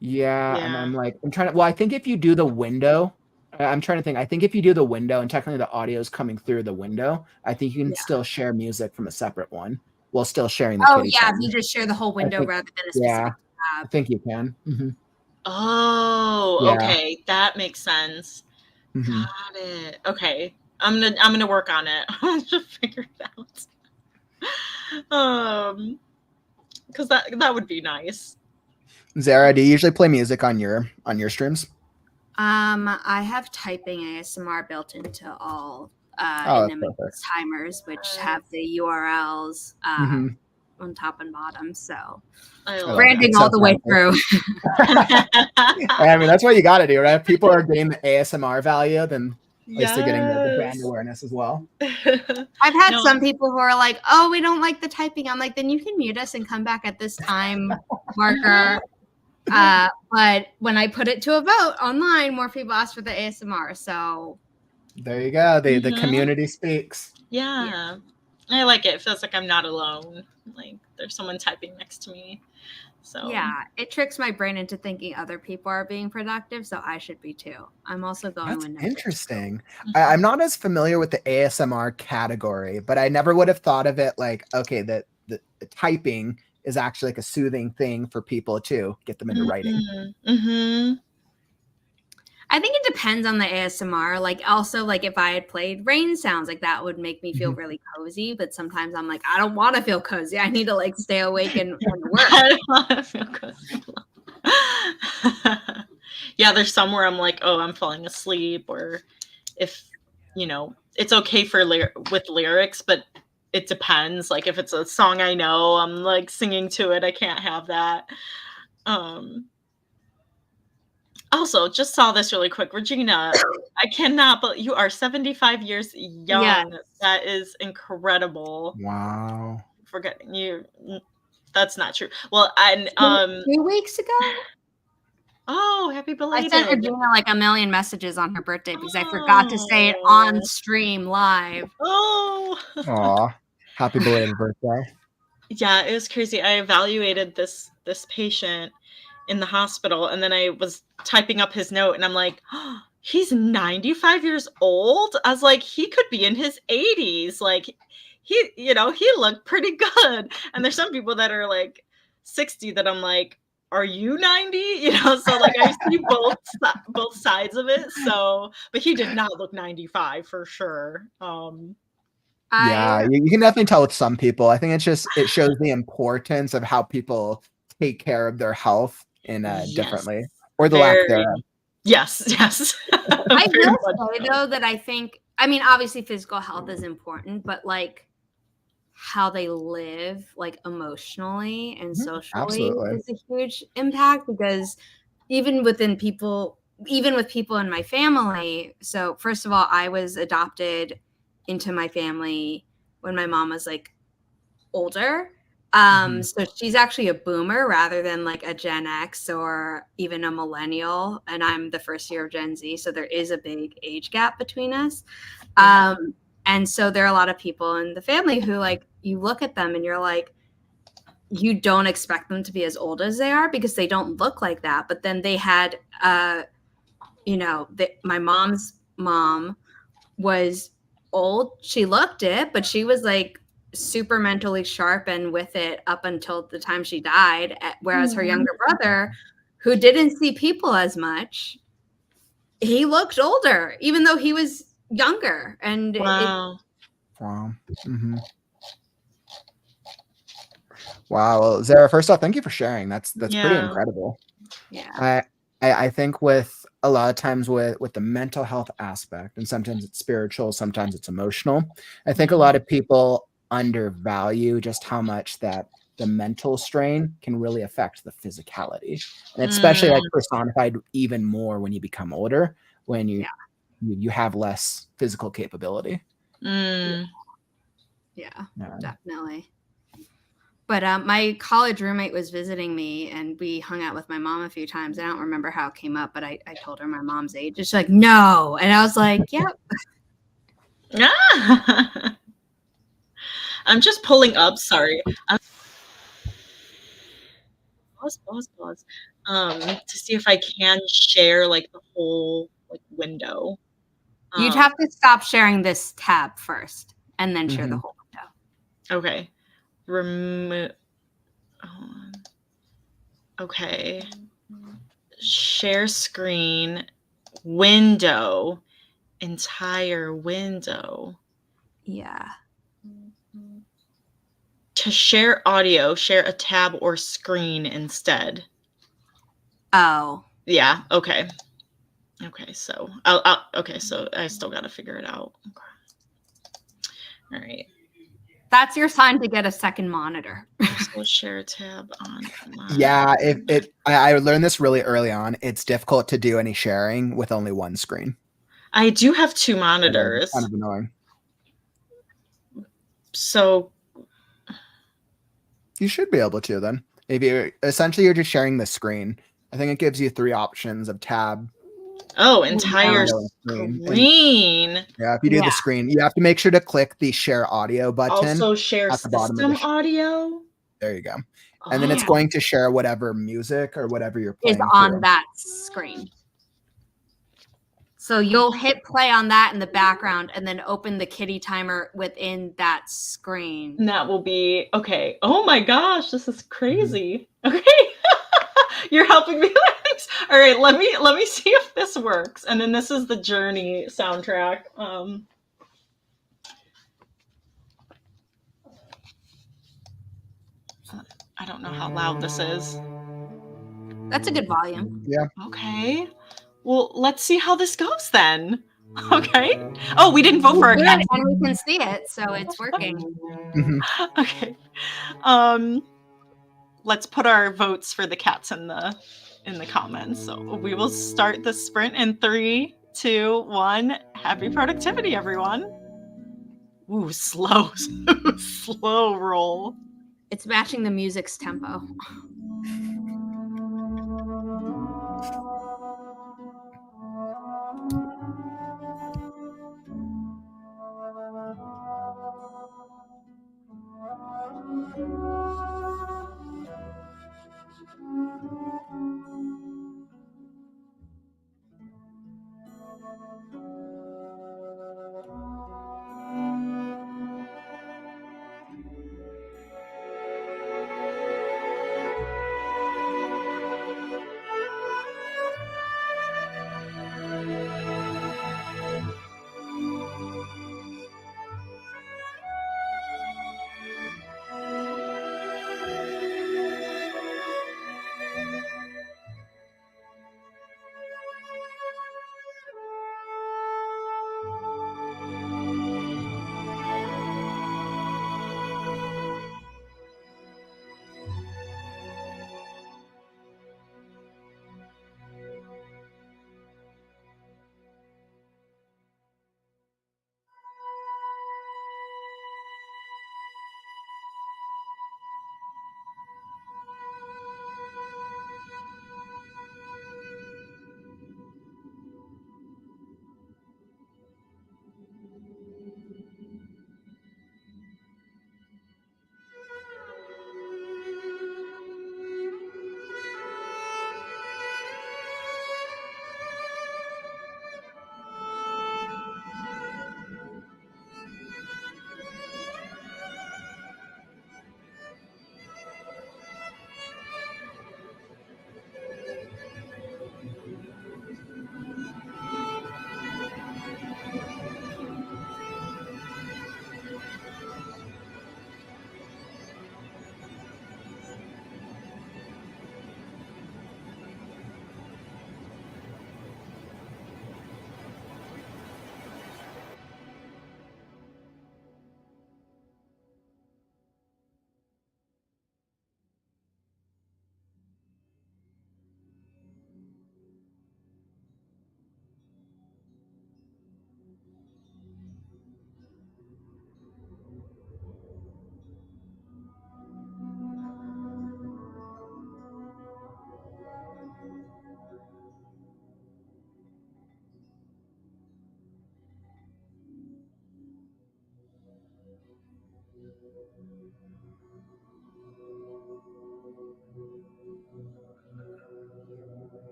Yeah. And I'm trying to. Well, I think if you do the window, I'm trying to think. I think if you do the window and technically the audio is coming through the window, I think you can still share music from a separate one while still sharing the kitty timer. If you just share the whole window rather than a specific tab. I think you can. Mm-hmm. Oh, okay, that makes sense. Mm-hmm. Got it. Okay, I'm gonna work on it. I'll just figure it out. Because that would be nice. Zara, do you usually play music on your streams? I have typing ASMR built into all Inimitable timers, which have the URLs on top and bottom. So branding all the way through. I mean, that's what you got to do, right? If people are getting the ASMR value, then at least they're getting the brand awareness as well. I've had some people who are like, "Oh, we don't like the typing." I'm like, "Then you can mute us and come back at this time marker." But when I put it to a vote online, more people ask for the ASMR. So there you go. The community speaks. Yeah. I like it. It feels like I'm not alone. Like there's someone typing next to me. So yeah, it tricks my brain into thinking other people are being productive, so I should be too. I'm also going with interesting. I'm not as familiar with the ASMR category, but I never would have thought of it like, okay, the typing is actually like a soothing thing for people to get them into writing. I think it depends on the ASMR. Like also like if I had played rain sounds, like that would make me feel really cozy. But sometimes I'm like, I don't want to feel cozy. I need to like stay awake and work. I don't want to feel cozy. Yeah, there's somewhere I'm like, oh, I'm falling asleep, or if it's okay for with lyrics, but it depends. Like if it's a song I know, I'm like singing to it. I can't have that. Also, just saw this really quick. Regina, I cannot believe you are 75 years young. Yes. That is incredible. Wow. Forgetting you. That's not true. Well, 2 weeks ago. Oh, happy belated. I sent Regina like a million messages on her birthday because I forgot to say it on stream live. Oh. Aw. Happy belated birthday. Yeah, it was crazy. I evaluated this patient in the hospital, and then I was typing up his note, and I'm like, oh, he's 95 years old. I was like, he could be in his 80s. Like he looked pretty good. And there's some people that are like 60 that I'm like, are you 90? So like I see both sides of it. So, but he did not look 95 for sure. Yeah, you can definitely tell with some people. I think it shows the importance of how people take care of their health in differently, or the lack thereof. Yes. I will say though that I think, I mean, obviously physical health is important, but like how they live, like emotionally and socially, is a huge impact. Because even with people in my family. So first of all, I was adopted into my family when my mom was like older. So she's actually a boomer rather than like a Gen X or even a millennial. And I'm the first year of Gen Z. So there is a big age gap between us. And so there are a lot of people in the family who like, you look at them and you're like, you don't expect them to be as old as they are because they don't look like that. But then they had, my mom's mom was old. She looked it, but she was like super mentally sharp and with it up until the time she died. Whereas her younger brother, who didn't see people as much, he looked older, even though he was younger. And wow. Mm-hmm. Wow. Well, Zara, first off, thank you for sharing. That's pretty incredible. Yeah. I think with a lot of times with the mental health aspect, and sometimes it's spiritual, sometimes it's emotional. I think a lot of people undervalue just how much that the mental strain can really affect the physicality, and especially like personified even more when you become older, when you have less physical capability. Yeah, definitely. But my college roommate was visiting me and we hung out with my mom a few times. I don't remember how it came up, but I told her my mom's age. She's like, no. And I was like, yep. I'm just pulling up. Sorry. Pause. To see if I can share like the whole like window. You'd have to stop sharing this tab first and then share the whole window. Okay. Remove. Okay. Share screen, window, entire window. Yeah. To share audio, share a tab or screen instead. Oh. Yeah. Okay. Okay. So okay. So I still got to figure it out. All right. That's your sign to get a second monitor. So share tab on. Yeah. I learned this really early on. It's difficult to do any sharing with only one screen. I do have two monitors. Kind of annoying. So you should be able to then. If you're you're just sharing the screen. I think it gives you 3 options of tab. Oh, entire screen. Yeah, if you do the screen, you have to make sure to click the share audio button. Also share at the bottom system of the audio. There you go. And then it's going to share whatever music or whatever you're playing is on that screen. So you'll hit play on that in the background and then open the kitty timer within that screen. And that will be okay. Oh my gosh, this is crazy. Okay. You're helping me. All right, let me see if this works. And then this is the Journey soundtrack. I don't know how loud this is. That's a good volume. Yeah. Okay. Well, let's see how this goes then. Okay. Oh, we didn't vote for our cat. And we can see it, so it's working. Okay. Let's put our votes for the cats in the comments. So we will start the sprint in 3, 2, 1. Happy productivity, everyone. Ooh, slow roll. It's matching the music's tempo.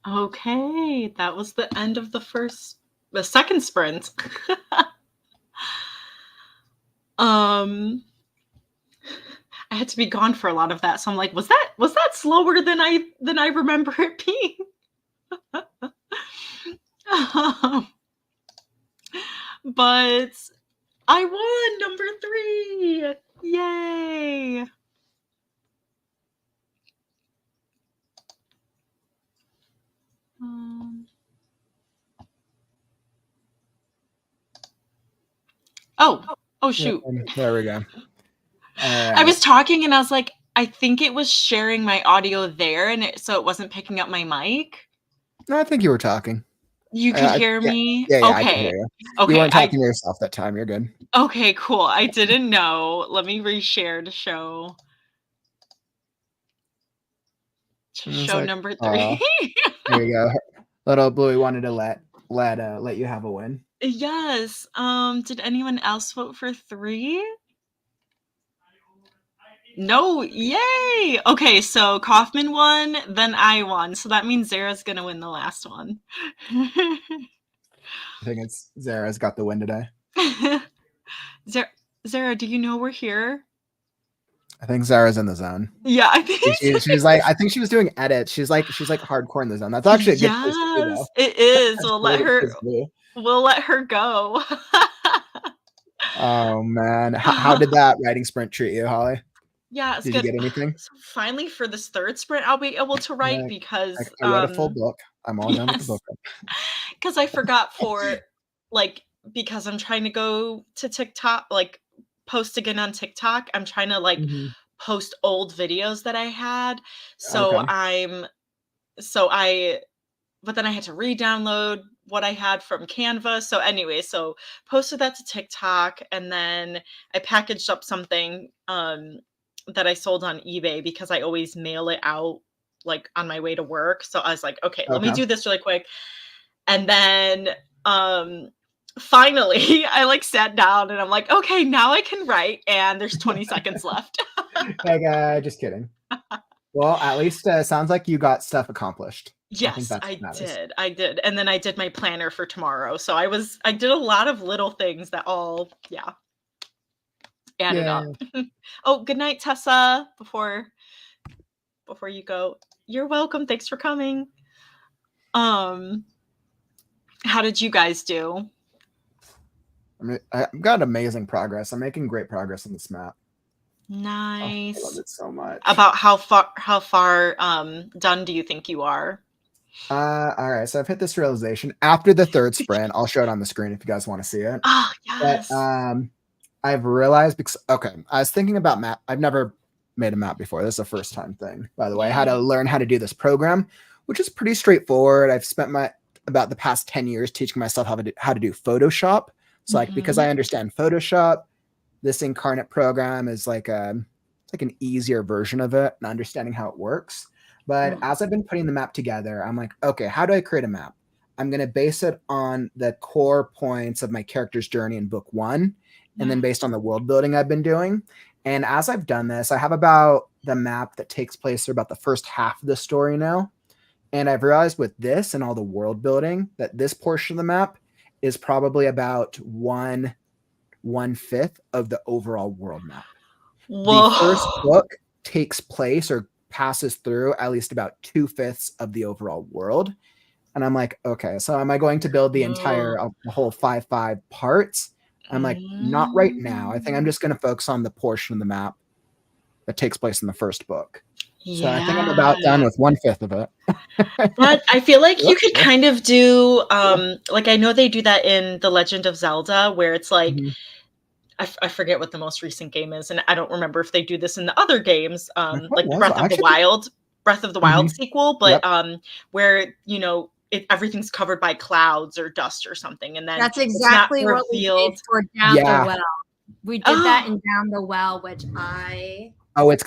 Okay, that was the end of the second sprint. I had to be gone for a lot of that, so I'm like, was that slower than I remember it being? But I won number 3. Yay! Oh shoot. There we go. I was talking and I was like, I think it was sharing my audio there, and so it wasn't picking up my mic. No, I think you were talking. You could hear me? Yeah, okay. I can hear you. Okay. You weren't talking to yourself that time. You're good. Okay, cool. I didn't know. Let me reshare to show. Show like, number 3. There you go. Little Bluey wanted to let you have a win. Yes. Did anyone else vote for 3? No, yay! Okay, so Kauffman won, then I won. So that means Zara's gonna win the last one. I think it's Zara's got the win today. Zara, do you know we're here? I think Zara's in the zone. Yeah, I think she's like, I think she was doing edits. She's like hardcore in the zone. That's actually a good place to do, though. It is. We'll let her go. Oh man, how did that writing sprint treat you, Holly? Yeah, it's did good. You get anything? So finally, for this third sprint, I'll be able to write because I read a full book. I'm all done with the book. Because I forgot because I'm trying to go to TikTok, post again on TikTok. I'm trying to post old videos that I had. So but then I had to re-download what I had from Canva. So anyway, posted that to TikTok, and then I packaged up something that I sold on eBay because I always mail it out on my way to work. So I was like, okay, let me do this really quick. And then finally I sat down and I'm like, okay, now I can write, and there's 20 seconds left. Just kidding. Well, at least sounds like you got stuff accomplished. Yes, I did. And then I did my planner for tomorrow. So I did a lot of little things that all, added up. Oh, good night, Tessa. Before you go, you're welcome. Thanks for coming. How did you guys do? I've got amazing progress. I'm making great progress on this map. Nice. I love it so much. About how far done do you think you are? All right, so I've hit this realization after the third sprint. I'll show it on the screen if you guys want to see it. Oh, yes. But I've realized I was thinking about map. I've never made a map before. This is a first time thing, by the way. I had to learn how to do this program, which is pretty straightforward. I've spent about the past 10 years teaching myself how to do Photoshop. So because I understand Photoshop, this incarnate program is like an easier version of it and understanding how it works. But as I've been putting the map together, I'm like, okay, how do I create a map? I'm going to base it on the core points of my character's journey in book 1, and then based on the world building I've been doing. And as I've done this, I have about the map that takes place for about the first half of the story now. And I've realized with this and all the world building that this portion of the map is probably about 1/5 of the overall world map. Whoa. The first book takes place or passes through at least about 2/5 of the overall world. And I'm like, okay, so am I going to build the the whole 5 parts? I'm like, not right now. I think I'm just going to focus on the portion of the map that takes place in the first book. So I think I'm about done with 1/5 of it. But I feel like you could kind of do, I know they do that in The Legend of Zelda, where it's like, I forget what the most recent game is, and I don't remember if they do this in the other games, like Breath of the Wild sequel, but where everything's covered by clouds or dust or something, and then that's exactly what we did for Down the Well. We did that in Down the Well, which it's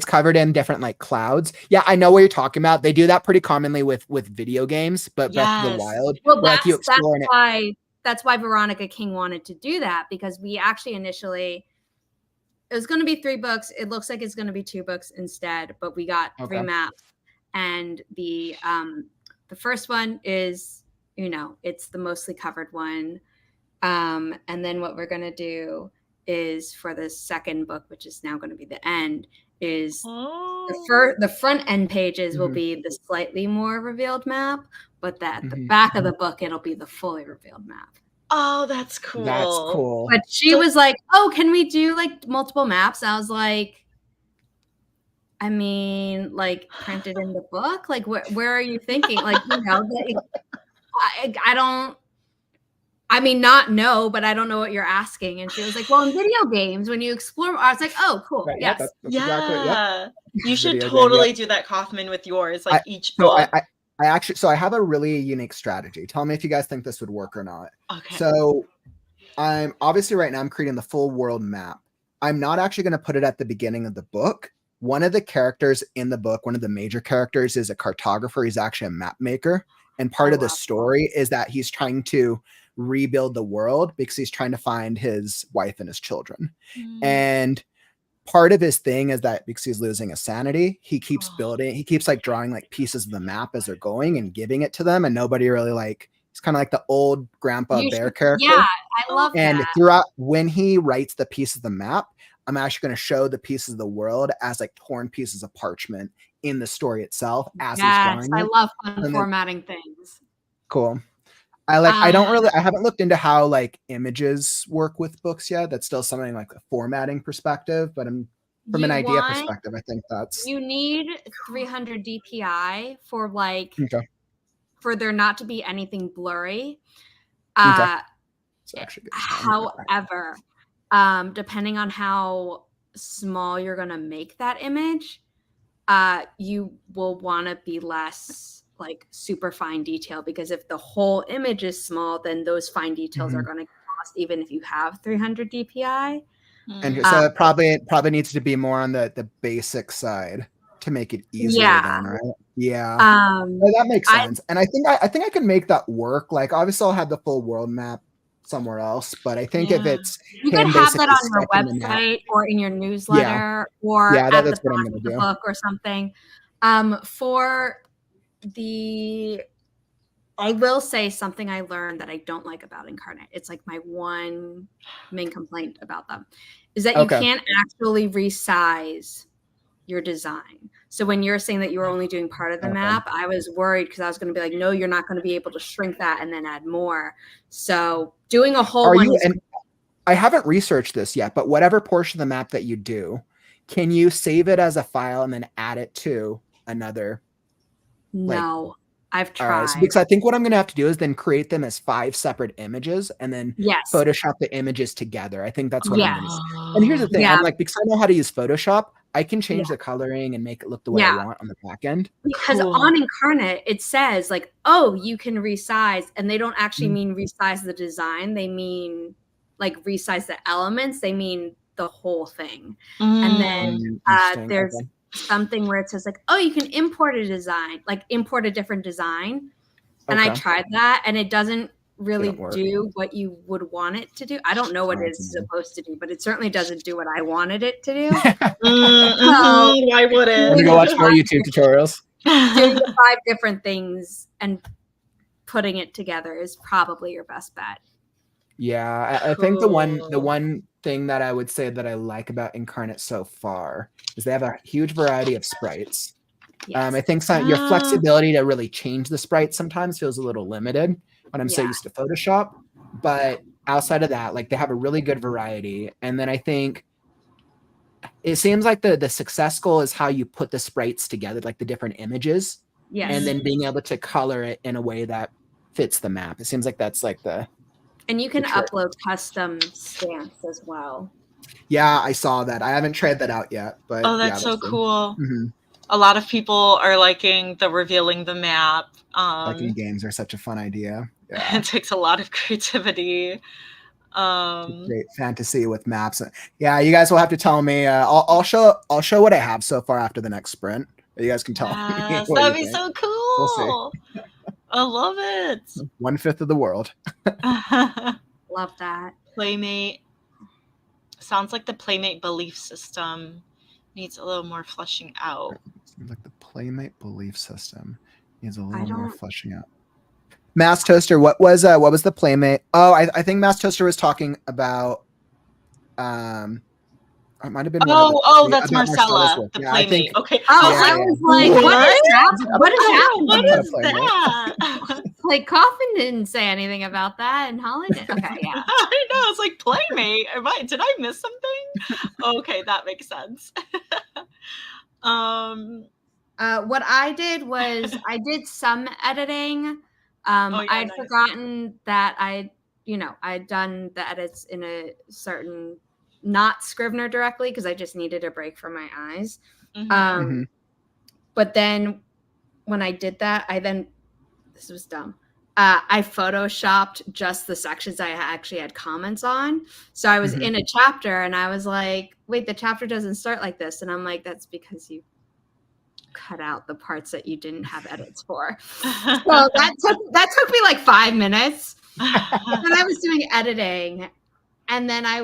covered in different clouds. Yeah, I know what you're talking about. They do that pretty commonly with video games, but Breath of the Wild. Well, that's why Veronica King wanted to do that, because we actually initially, it was going to be 3 books. It looks like it's going to be 2 books instead, but we got 3 maps, and the the first one is, it's the mostly covered one. And then what we're going to do is for the second book, which is now going to be the end, is the front end pages will be the slightly more revealed map, but at the back of the book, it'll be the fully revealed map. Oh, that's cool. That's cool. But she was like, oh, can we do like multiple maps? I was like, I mean, like printed in the book? Like, where are you thinking? Like, I don't, I mean, not no, but I don't know what you're asking. And she was like, well, in video games, when you explore, I was like, oh, cool. Right, yes. That's exactly, You should totally do that, Kauffman, with yours, like each book. So I have a really unique strategy. Tell me if you guys think this would work or not. Okay. So I'm right now I'm creating the full world map. I'm not actually going to put it at the beginning of the book. One of the characters in the book, one of the major characters, is a cartographer. He's actually a map maker. And part of the story is that he's trying to rebuild the world because he's trying to find his wife and his children. And part of his thing is that because he's losing his sanity, he keeps like drawing like pieces of the map as they're going and giving it to them. And nobody really he's kind of like the old grandpa bear character. Yeah, I love that. And throughout, when he writes the piece of the map, I'm actually going to show the pieces of the world as like torn pieces of parchment in the story itself as he's drawing it. I love formatting things. Cool. I haven't looked into how like images work with books yet. That's still something like a formatting perspective, but from an idea perspective, I think you need 300 DPI for for there not to be anything blurry. However, depending on how small you're going to make that image, you will want to be less like super fine detail, because if the whole image is small, then those fine details are going to cost even if you have 300 DPI. And so it probably needs to be more on the basic side to make it easier then, right? Yeah. Well, that makes sense. And I think I can make that work. Like obviously I'll have the full world map somewhere else, but I think if it's you can have that on your website or in your newsletter or at the back of the book or something. I will say something I learned that I don't like about Incarnate. It's like my one main complaint about them is that you can't actually resize your design. So when you're saying that you were only doing part of the map, I was worried because I was going to be like, no, you're not going to be able to shrink that and then add more. So doing a whole and I haven't researched this yet, but whatever portion of the map that you do, can you save it as a file and then add it to another? No, I've tried. So because I think what I'm going to have to do is then create them as 5 separate images and then Photoshop the images together. I think that's what I'm going to do. And here's the thing. I'm like, because I know how to use Photoshop, I can change the coloring and make it look the way I want on the back end. Because on Incarnate, it says like, oh, you can resize. And they don't actually mean resize the design. They mean like resize the elements. They mean the whole thing. And then there's something where it says like, oh, you can import a design, like import a different design. And I tried that and it doesn't really do what you would want it to do. I don't know what it's supposed to do, but it certainly doesn't do what I wanted it to do. Why would it? You go watch more YouTube tutorials. Doing the 5 different things and putting it together is probably your best bet. Yeah, I think the one thing that I would say that I like about Incarnate so far is they have a huge variety of sprites. I think your flexibility to really change the sprites sometimes feels a little limited when I'm so used to Photoshop. But outside of that, like they have a really good variety. And then I think it seems like the success goal is how you put the sprites together, like the different images, and then being able to color it in a way that fits the map. It seems like that's like and you can upload custom stamps as well. Yeah, I saw that. I haven't tried that out yet, but that's so cool. A lot of people are liking the revealing the map. Liking games are such a fun idea. Yeah. It takes a lot of creativity. Great fantasy with maps. Yeah, you guys will have to tell me. I'll show what I have so far after the next sprint. You guys can tell me. That'd be so cool. We'll see. I love it. 1/5 of the world. Love that. Playmate. Sounds like the Playmate belief system needs a little more fleshing out. Seems like the Playmate belief system Needs a little more fleshing out. Mass Toaster, what was the Playmate? Oh, I think Mass Toaster was talking about it might have been that's Marcella, the Playmate. Okay. I was like, what is that? What is that? Like, Kauffman didn't say anything about that, and Holly did. Okay, yeah. I know, it's like Playmate. Did I miss something? Okay, that makes sense. What I did was I did some editing. I'd forgotten that I'd done the edits in a certain, not Scrivener directly, because I just needed a break from my eyes. But then when I did that, this was dumb. I photoshopped just the sections I actually had comments on. So I was in a chapter and I was like, wait, the chapter doesn't start like this. And I'm like, that's because you cut out the parts that you didn't have edits for. So that took me like 5 minutes. And I was doing editing. And then I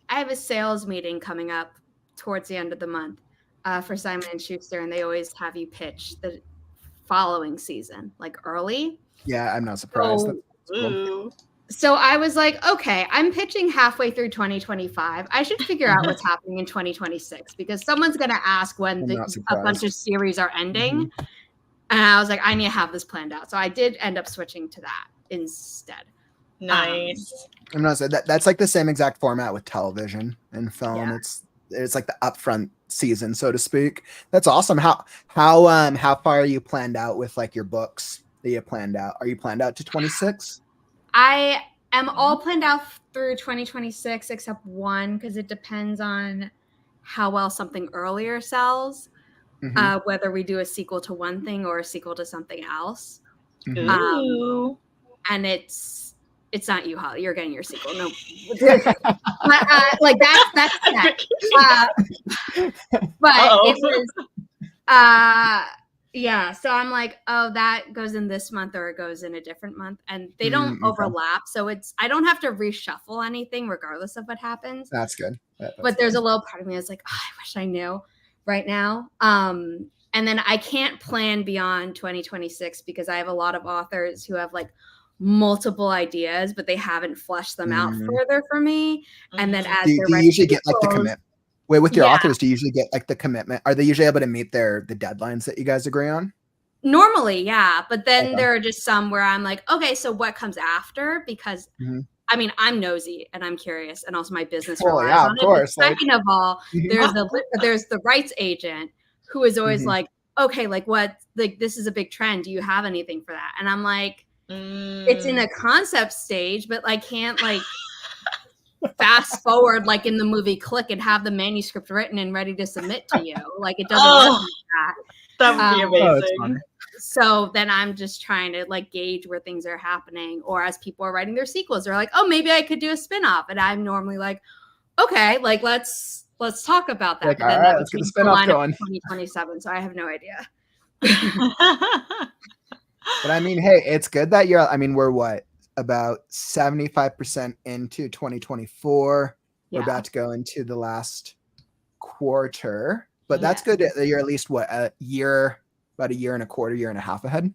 have a sales meeting coming up towards the end of the month for Simon & Schuster, and they always have you pitch the following season, like early. Yeah, I'm not surprised. So I was like, okay, I'm pitching halfway through 2025. I should figure out what's happening in 2026 because someone's going to ask when a bunch of series are ending. And I was like, I need to have this planned out. So I did end up switching to that instead. Nice. I'm not saying that's like the same exact format with television and film. Yeah. It's like the upfront season, so to speak. That's awesome. How far are you planned out with like your books that you planned out? Are you planned out to 26? I am all planned out through 2026 except one, because it depends on how well something earlier sells, whether we do a sequel to one thing or a sequel to something else. And it's not you, Holly. You're getting your sequel. No, like that's that. But it was, yeah. So I'm like, oh, that goes in this month or it goes in a different month, and they don't overlap. So I don't have to reshuffle anything regardless of what happens. That's good. But there's a little part of me that's like, oh, I wish I knew right now. And then I can't plan beyond 2026 because I have a lot of authors who have like multiple ideas, but they haven't fleshed them out further for me. And then as do you usually get like the commitment? Wait, with your authors, do you usually get like the commitment? Are they usually able to meet the deadlines that you guys agree on? Normally, yeah. But then there are just some where I'm like, okay, so what comes after? Because I mean, I'm nosy and I'm curious, and also my business relies on it. But second of all, there's the rights agent who is always like, okay, like what? Like this is a big trend. Do you have anything for that? And I'm like, it's in a concept stage, but I can't like fast forward like in the movie Click and have the manuscript written and ready to submit to you. Like it doesn't work like that. That would be amazing. So then I'm just trying to like gauge where things are happening, or as people are writing their sequels, they're like, oh, maybe I could do a spinoff. And I'm normally like, okay, like let's talk about that. Like, but then all right, let's get the spinoff going. 2027, so I have no idea. But I mean, hey, it's good that we're what, about 75% into 2024. Yeah. We're about to go into the last quarter, but that's good that you're at least about a year and a quarter, year and a half ahead.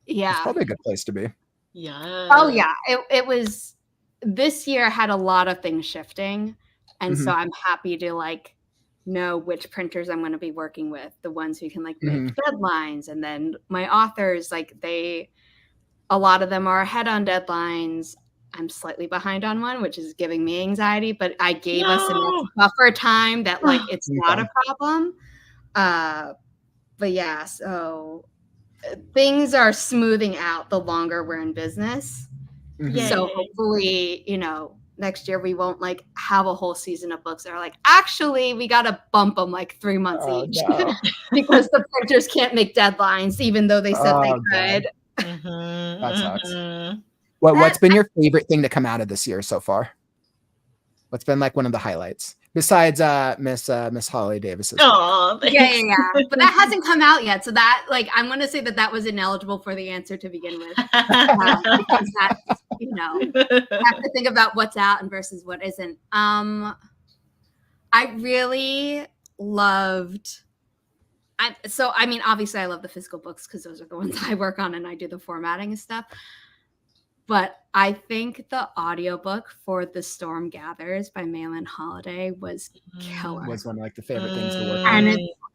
Yeah. It's probably a good place to be. Yeah. Oh yeah. It was, this year had a lot of things shifting. And so I'm happy to like know which printers I'm going to be working with, the ones who can like make deadlines. And then my authors, like a lot of them are ahead on deadlines. I'm slightly behind on one, which is giving me anxiety, but I gave us enough buffer time that like, it's not a problem. But yeah, so things are smoothing out the longer we're in business. So hopefully, next year we won't like have a whole season of books that are like, actually, we got to bump them like 3 months each because the printers can't make deadlines, even though they said they could. That sucks. What's been your favorite thing to come out of this year so far? What's been like one of the highlights besides Miss HollyDavis? Oh, yeah. But that hasn't come out yet, so that like I'm going to say that was ineligible for the answer to begin with. Because that's, have to think about what's out and versus what isn't. I really loved I mean, obviously I love the physical books because those are the ones I work on and I do the formatting and stuff. But I think the audiobook for The Storm Gathers by Malin Holiday was killer. Was one of like the favorite things to work on.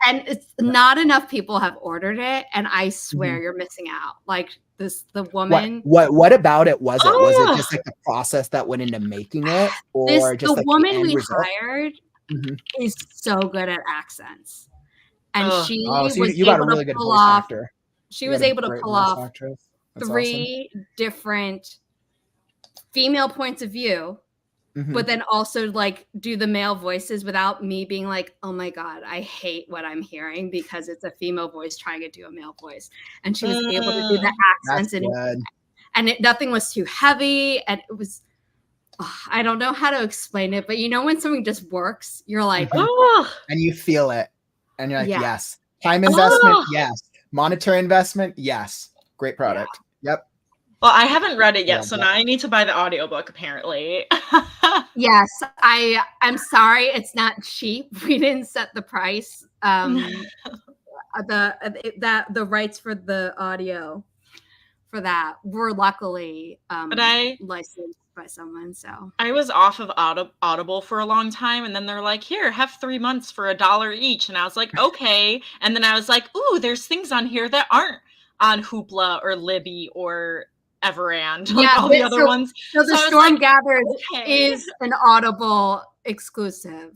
And it's not enough people have ordered it, and I swear you're missing out. Like the woman. What about it was it? Was it just like the process that went into making it, or just the like woman the end we result? hired is so good at accents, and she was you got a really good voice actor. She was able to pull off 3 different female points of view, but then also like do the male voices without me being like, oh my God, I hate what I'm hearing because it's a female voice trying to do a male voice. And she was able to do the accents and nothing was too heavy. And it was, I don't know how to explain it, but you know, when something just works, you're like, and you feel it and you're like, yes, time investment. Yes. Monetary investment. Yes. Great product. Yep. Well, I haven't read it yet, so now I need to buy the audiobook, apparently. Yes, I'm sorry, it's not cheap. We didn't set the price. The rights for the audio for that were luckily licensed by someone. So I was off of Audible for a long time, and then they're like, here, have 3 months for $1 each. And I was like, okay. And then I was like, ooh, there's things on here that aren't on Hoopla or Libby or Everand, like all the other ones. So the Storm Gathers is an Audible exclusive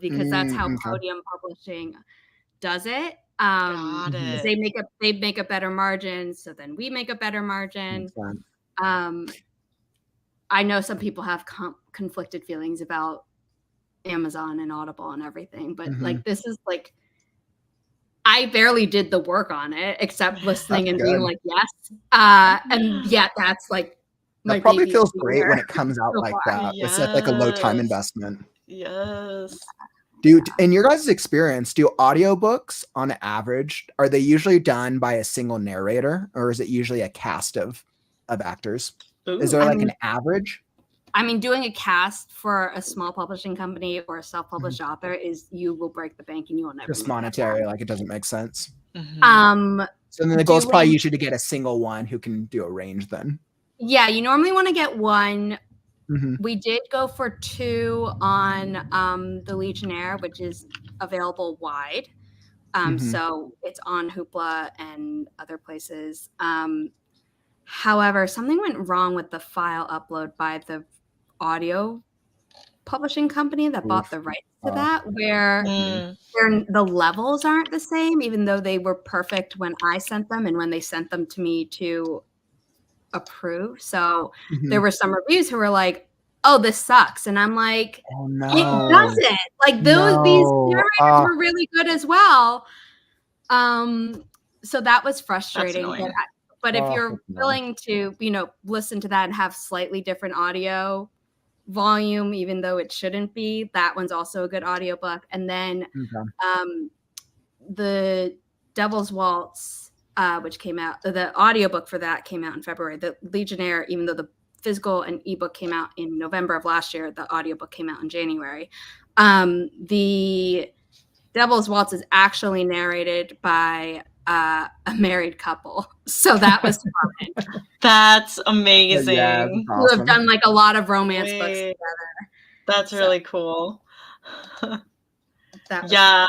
because that's how Podium Publishing does it. Got it. They make a better margin, so then we make a better margin. I know some people have conflicted feelings about Amazon and Audible and everything, but like this is like, I barely did the work on it except listening and being like, yes. And yet that's like, that probably feels great when it comes out like that. It's like a low time investment. Yes. In your guys' experience, do audiobooks on average, are they usually done by a single narrator or is it usually a cast of actors? Ooh, is there like an average? I mean, doing a cast for a small publishing company or a self-published author is you will break the bank and you will never. Just monetary, like it doesn't make sense. So then the goal is probably usually to get a single one who can do a range then. Yeah, you normally want to get one. We did go for 2 on the Legionnaire, which is available wide. So it's on Hoopla and other places. However, something went wrong with the file upload by the audio publishing company that bought the rights to that, where the levels aren't the same, even though they were perfect when I sent them and when they sent them to me to approve. So there were some reviews who were like, oh, this sucks. And I'm like, oh, no. It doesn't. Like these narrators were really good as well. So that was frustrating. But if you're willing to, listen to that and have slightly different audio volume, even though it shouldn't be, that one's also a good audiobook. And then the Devil's Waltz, which came out, the audiobook for that came out in February. The Legionnaire, even though the physical and ebook came out in November of last year, the audiobook came out in January. The Devil's Waltz is actually narrated by a married couple, so that was fun. That's amazing. Yeah, that's awesome. Who have done like a lot of romance books together. That's really cool. I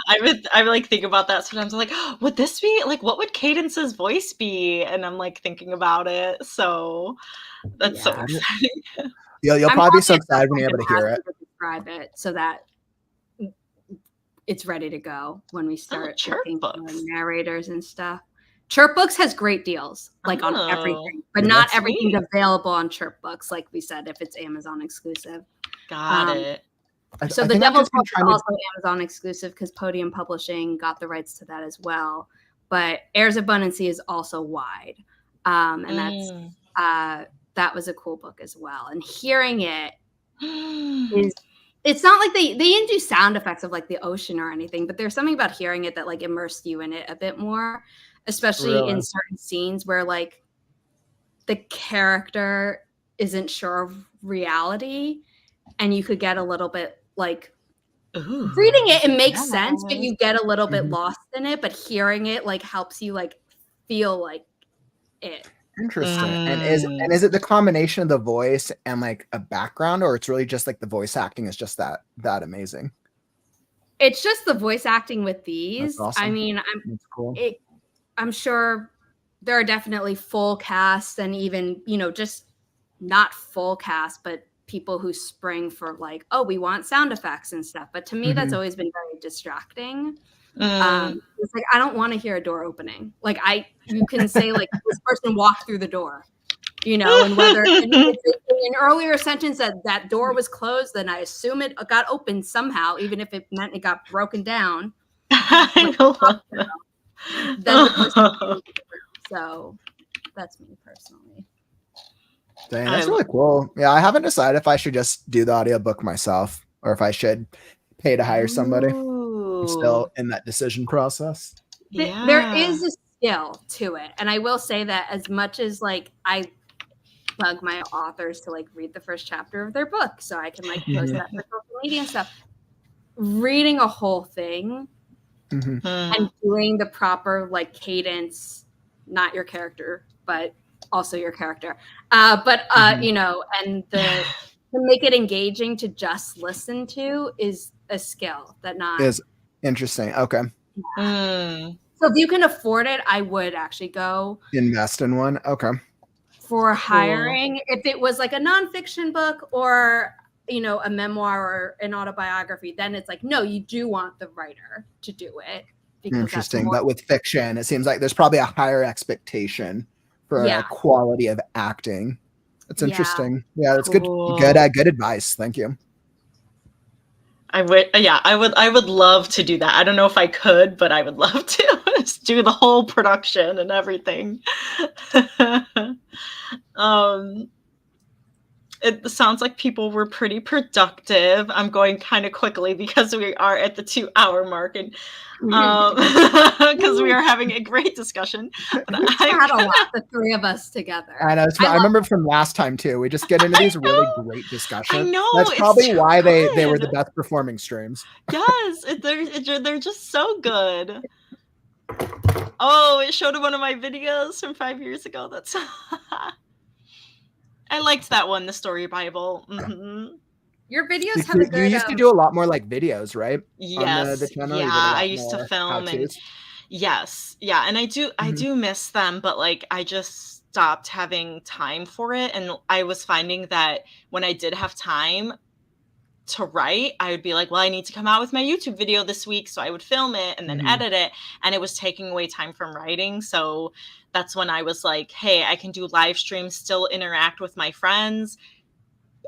like think about that sometimes. I'm like, would this be like, what would Cadence's voice be? And I'm like thinking about it. So that's so exciting. You'll probably be so excited when you're able to hear it. Describe it so that it's ready to go when we start looking for narrators and stuff. Chirp Books has great deals, like on everything, but not everything's available on Chirp Books, like we said, if it's Amazon exclusive. Got it. So the Devil's Waltz is also Amazon exclusive because Podium Publishing got the rights to that as well. But Heirs of Abundancy is also wide, and that was a cool book as well. And hearing it is. It's not like they didn't do sound effects of like the ocean or anything, but there's something about hearing it that like immersed you in it a bit more, especially in certain scenes where like the character isn't sure of reality and you could get a little bit like Ooh, reading it makes sense, but you get a little bit lost in it, but hearing it like helps you like feel like it. Interesting. And is it the combination of the voice and like a background, or it's really just like the voice acting is just that amazing? It's just the voice acting with these. That's awesome. I mean, That's cool. I'm sure there are definitely full casts and even, you know, just not full cast, but people who spring for like, oh, we want sound effects and stuff. But to me, that's always been very distracting. It's like, I don't want to hear a door opening. Like you can say like this person walked through the door, you know, and whether in an earlier sentence that door was closed, then I assume it got opened somehow, even if it meant it got broken down. I love that. Then the person so that's me personally. Dang, that's really cool. Yeah, I haven't decided if I should just do the audiobook myself or if I should pay to hire somebody. I'm still in that decision process. Yeah. There is a skill to it. And I will say that as much as like I bug my authors to like read the first chapter of their book so I can like post that for social media and stuff, reading a whole thing and doing the proper like cadence, not your character, but also your character. You know, and to make it engaging to just listen to is a skill that not is interesting. Okay. Yeah. So if you can afford it, I would actually go invest in one. Okay. For hiring, if it was like a nonfiction book or, you know, a memoir or an autobiography, then it's like, no, you do want the writer to do it. Interesting. But with fiction, it seems like there's probably a higher expectation for a quality of acting. That's interesting. Yeah, that's good. Good advice. Thank you. I would love to do that. I don't know if I could, but I would love to just do the whole production and everything. It sounds like people were pretty productive. I'm going kind of quickly because we are at the 2-hour mark, and because we are having a great discussion. But I had a lot, the three of us together. I know. I remember from last time too. We just get into these really great discussions. I know. That's probably why they were the best performing streams. Yes, they're just so good. Oh, it showed one of my videos from 5 years ago. That's I liked that one, the story Bible. Your videos have a good. You used to do a lot more like videos, right? Yes. On the channel. Yeah, I used to film and yes, yeah, and I do miss them, but like I just stopped having time for it, and I was finding that when I did have time to write, I would be like, well, I need to come out with my YouTube video this week, so I would film it and then edit it, and it was taking away time from writing. So that's when I was like, hey, I can do live streams, still interact with my friends,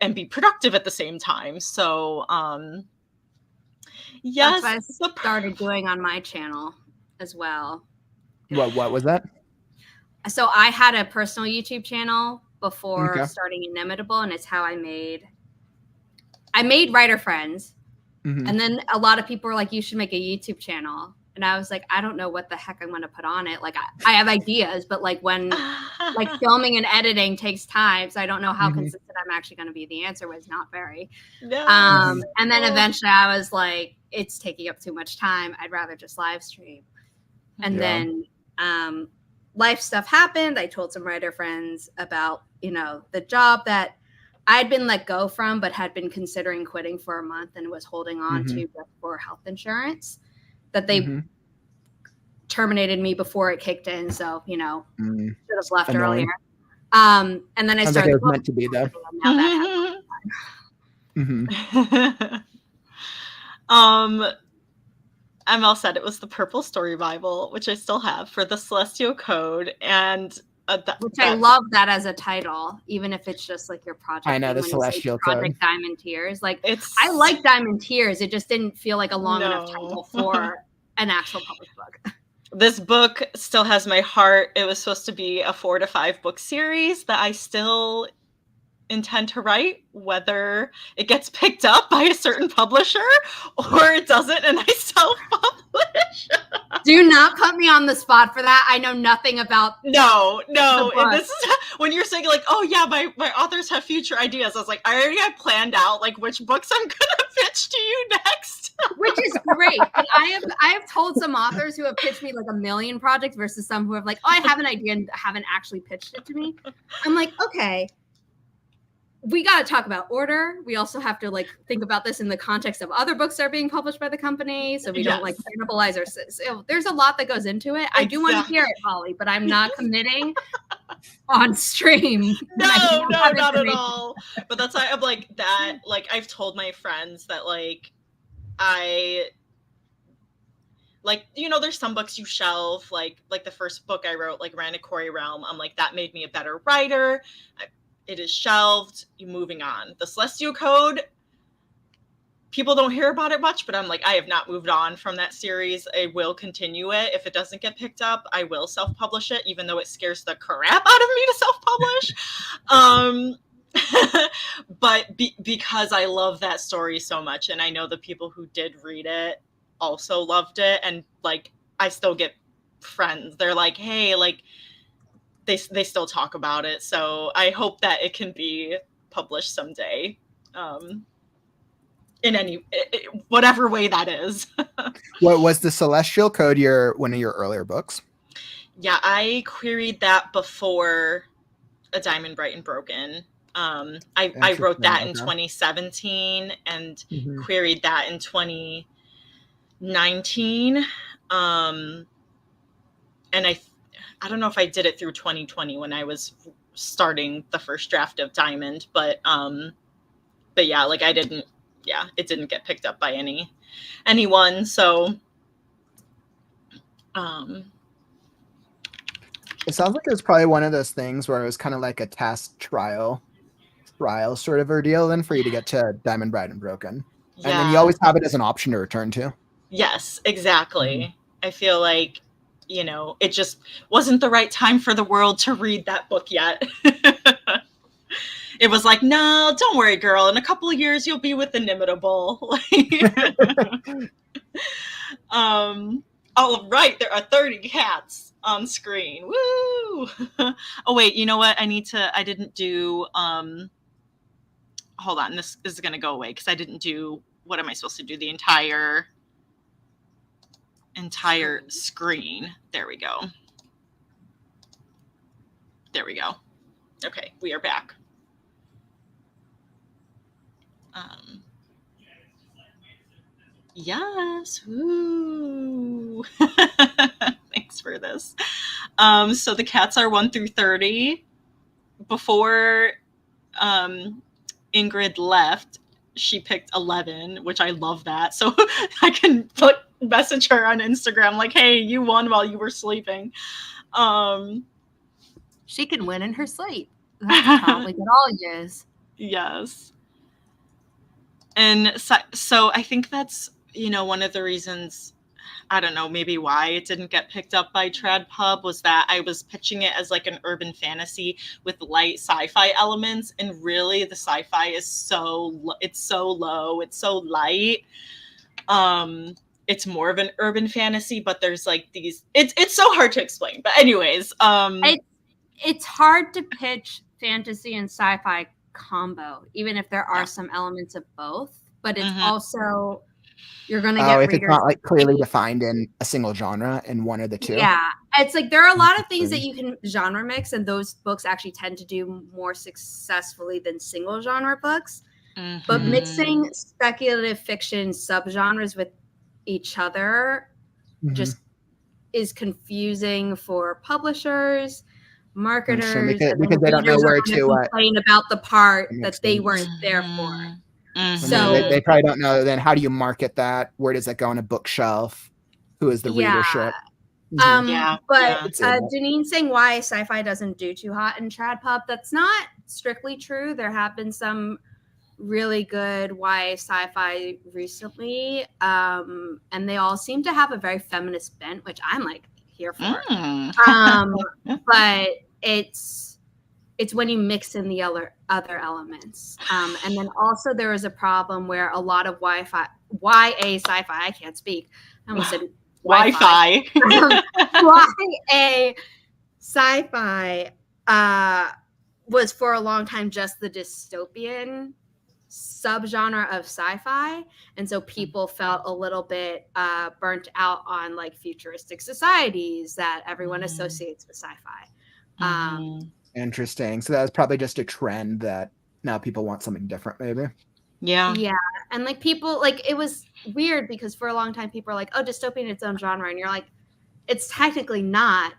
and be productive at the same time. So yes, that's what I started doing on my channel as well. What was that? So I had a personal YouTube channel before starting Inimitable, and it's how I made writer friends. And then a lot of people were like, you should make a YouTube channel. And I was like, I don't know what the heck I'm going to put on it. Like I have ideas, but like when like filming and editing takes time, so I don't know how consistent I'm actually going to be. The answer was not very. No. And then eventually I was like, it's taking up too much time. I'd rather just live stream. And then life stuff happened. I told some writer friends about, you know, the job that I'd been let go from, but had been considering quitting for a month and was holding on to just for health insurance, that they terminated me before it kicked in. So, you know, should have left earlier. And then I started. Like it was meant to be there. ML said it was the Purple Story Bible, which I still have for the Celestial Code, and I love that as a title, even if it's just like your project. I know, the Celestial Code. Project Diamond Tears. Like I like Diamond Tears. It just didn't feel like a long enough title for an actual published book. This book still has my heart. It was supposed to be a 4 to 5 book series that I still intend to write, whether it gets picked up by a certain publisher or it doesn't, and I self-publish. Do not put me on the spot for that. I know nothing about. No. And this is when you're saying like, oh yeah, my authors have future ideas. I was like, I already have planned out like which books I'm gonna pitch to you next. Which is great. And I have told some authors who have pitched me like a million projects versus some who have like, oh, I have an idea and haven't actually pitched it to me. I'm like, okay. We got to talk about order. We also have to like think about this in the context of other books that are being published by the company. So we don't like cannibalize our. So there's a lot that goes into it. I do want to hear it, Holly, but I'm not committing on stream. No, not at all. But that's why I'm like that. Like I've told my friends that like there's some books you shelve, like the first book I wrote, like Ranakori Realm. I'm like, that made me a better writer. It is shelved. You're moving on. The Celestial Code, people don't hear about it much, but I'm like, I have not moved on from that series. I will continue it. If it doesn't get picked up, I will self-publish it, even though it scares the crap out of me to self-publish. But because I love that story so much, and I know the people who did read it also loved it, and like I still get friends. They're like, hey, like, they still talk about it, so I hope that it can be published someday, in any whatever way that is. What was the Celestial Code? One of your earlier books? Yeah, I queried that before A Diamond Bright and Broken. I wrote that in 2017 and queried that in 2019, and I don't know if I did it through 2020 when I was starting the first draft of Diamond, but yeah, like it didn't get picked up by anyone. So, it sounds like it was probably one of those things where it was kind of like a test trial sort of ordeal then for you to get to Diamond Bright and Broken. Yeah. And then you always have it as an option to return to. Yes, exactly. I feel like, it just wasn't the right time for the world to read that book yet. It was like, no, don't worry, girl. In a couple of years, you'll be with Inimitable. Oh, right. There are 30 cats on screen. Woo! Oh, wait. You know what? I didn't do, hold on. This is going to go away because I didn't do, what am I supposed to do? The entire screen. There we go. Okay, we are back. Yes. Woo. Thanks for this. So the cats are 1 through 30. Before Ingrid left, she picked 11, which I love that. So I can message her on Instagram like, hey, you won while you were sleeping. She can win in her sleep. That's probably what all is. Yes. And so I think that's, one of the reasons, I don't know, maybe why it didn't get picked up by TradPub was that I was pitching it as like an urban fantasy with light sci-fi elements. And really the sci-fi is it's so low, it's so light. It's more of an urban fantasy, but there's like these, it's so hard to explain. But anyways, it's hard to pitch fantasy and sci-fi combo, even if there are some elements of both, but it's also, you're going to get if readers. It's not like clearly defined in a single genre in one of the two. Yeah. It's like, there are a lot of things that you can genre mix, and those books actually tend to do more successfully than single genre books. But mixing speculative fiction subgenres with each other just is confusing for publishers, marketers, sure, because they don't know where to complain about the part that they weren't there for. So they probably don't know. Then how do you market that? Where does that go on a bookshelf? Who is the readership? Janine saying why sci-fi doesn't do too hot in TradPub. That's not strictly true. There have been some really good YA sci-fi recently, and they all seem to have a very feminist bent, which I'm like here for. But it's when you mix in the other elements, and then also there is a problem where a lot of YA sci-fi, I can't speak, I almost said Wi-Fi. YA sci-fi was for a long time just the dystopian subgenre of sci-fi, and so people felt a little bit burnt out on like futuristic societies that everyone associates with sci-fi. Interesting. So that was probably just a trend that now people want something different, maybe. Yeah. And like people, like, it was weird because for a long time people were like, oh, dystopian its own genre, and you're like, it's technically not.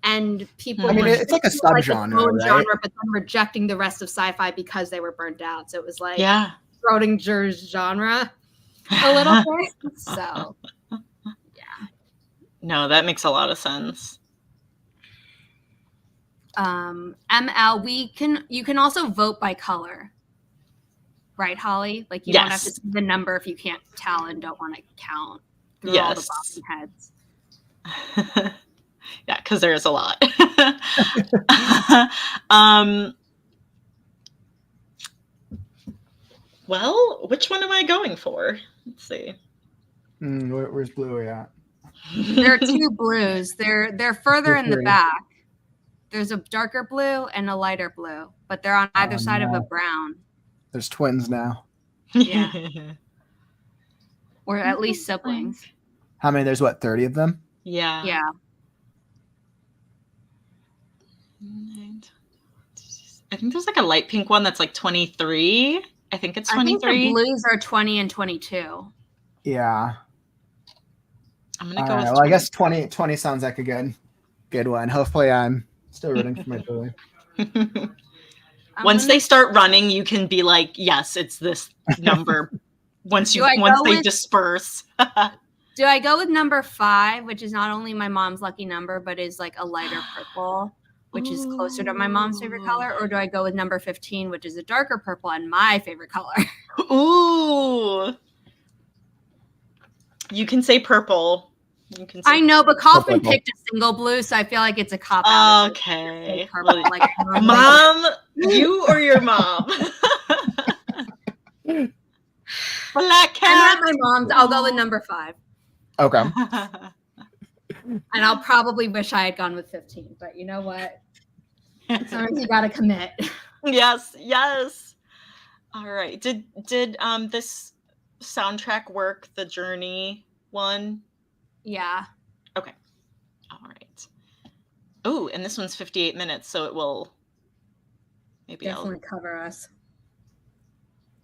And people, I mean, it's like a subgenre, right? Genre, but then rejecting the rest of sci-fi because they were burnt out. So it was like Schrodinger's genre a little bit. So yeah. No, that makes a lot of sense. ML, you can also vote by color. Right, Holly? Like you don't have to see the number if you can't tell and don't want to count through all the bobbing heads. Yeah, because there's a lot. Well, which one am I going for? Let's see. Where's Blue at? There are two blues. They're further in the back. There's a darker blue and a lighter blue, but they're on either side of a brown. There's twins now. Yeah. Or at least siblings. How many? There's what, 30 of them? Yeah. Yeah. I think there's like a light pink one that's like 23. I think it's 23. I think the blues are 20 and 22. Yeah. I'm going to go with 20. Well, I guess 20 sounds like a good one. Hopefully I'm still rooting for my Julie. Once they start running, you can be like, yes, it's this number. Once they disperse. Do I go with number 5, which is not only my mom's lucky number, but is like a lighter purple, which is closer to my mom's favorite color? Or do I go with number 15, which is a darker purple and my favorite color? Ooh. You can say purple. I know, but Kauffman picked a single blue, so I feel like it's a cop out. Okay. Purple, like, Mom, you or your mom? Black cat. My mom's. I'll go with number 5. Okay. And I'll probably wish I had gone with 15, but you know what? Sometimes you gotta commit. Yes. All right. Did this soundtrack work? The Journey one? Yeah. Okay. All right. Oh, and this one's 58 minutes, so it will definitely cover us.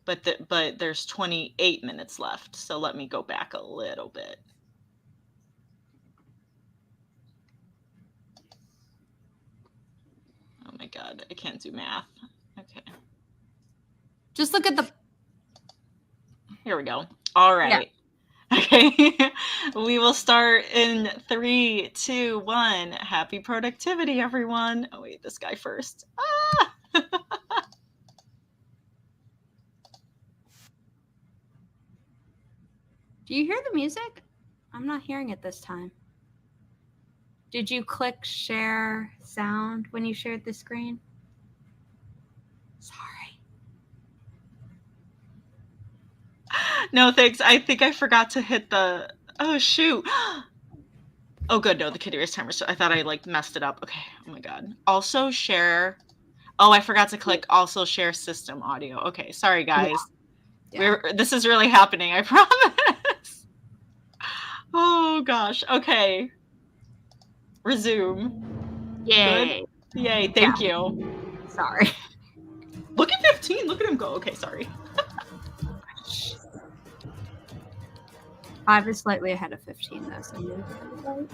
But there's 28 minutes left, so let me go back a little bit. Oh my God, I can't do math. Okay. Just look at the... Here we go. All right. Yeah. Okay. We will start in 3, 2, 1. Happy productivity, everyone. Oh wait, this guy first. Ah! Do you hear the music? I'm not hearing it this time. Did you click share sound when you shared the screen? Sorry. No, thanks. I think I forgot to hit the... Oh, shoot. Oh, good. No, the kid erase timer. So I thought I messed it up. Okay. Oh my God. Also share. Oh, I forgot to click also share system audio. Okay. Sorry, guys. Yeah. This is really happening. I promise. Oh gosh. Okay. Resume. Yay. Good? Yay. Thank you. Sorry. Look at 15. Look at him go. Okay. Sorry. 5 is slightly ahead of 15 though. So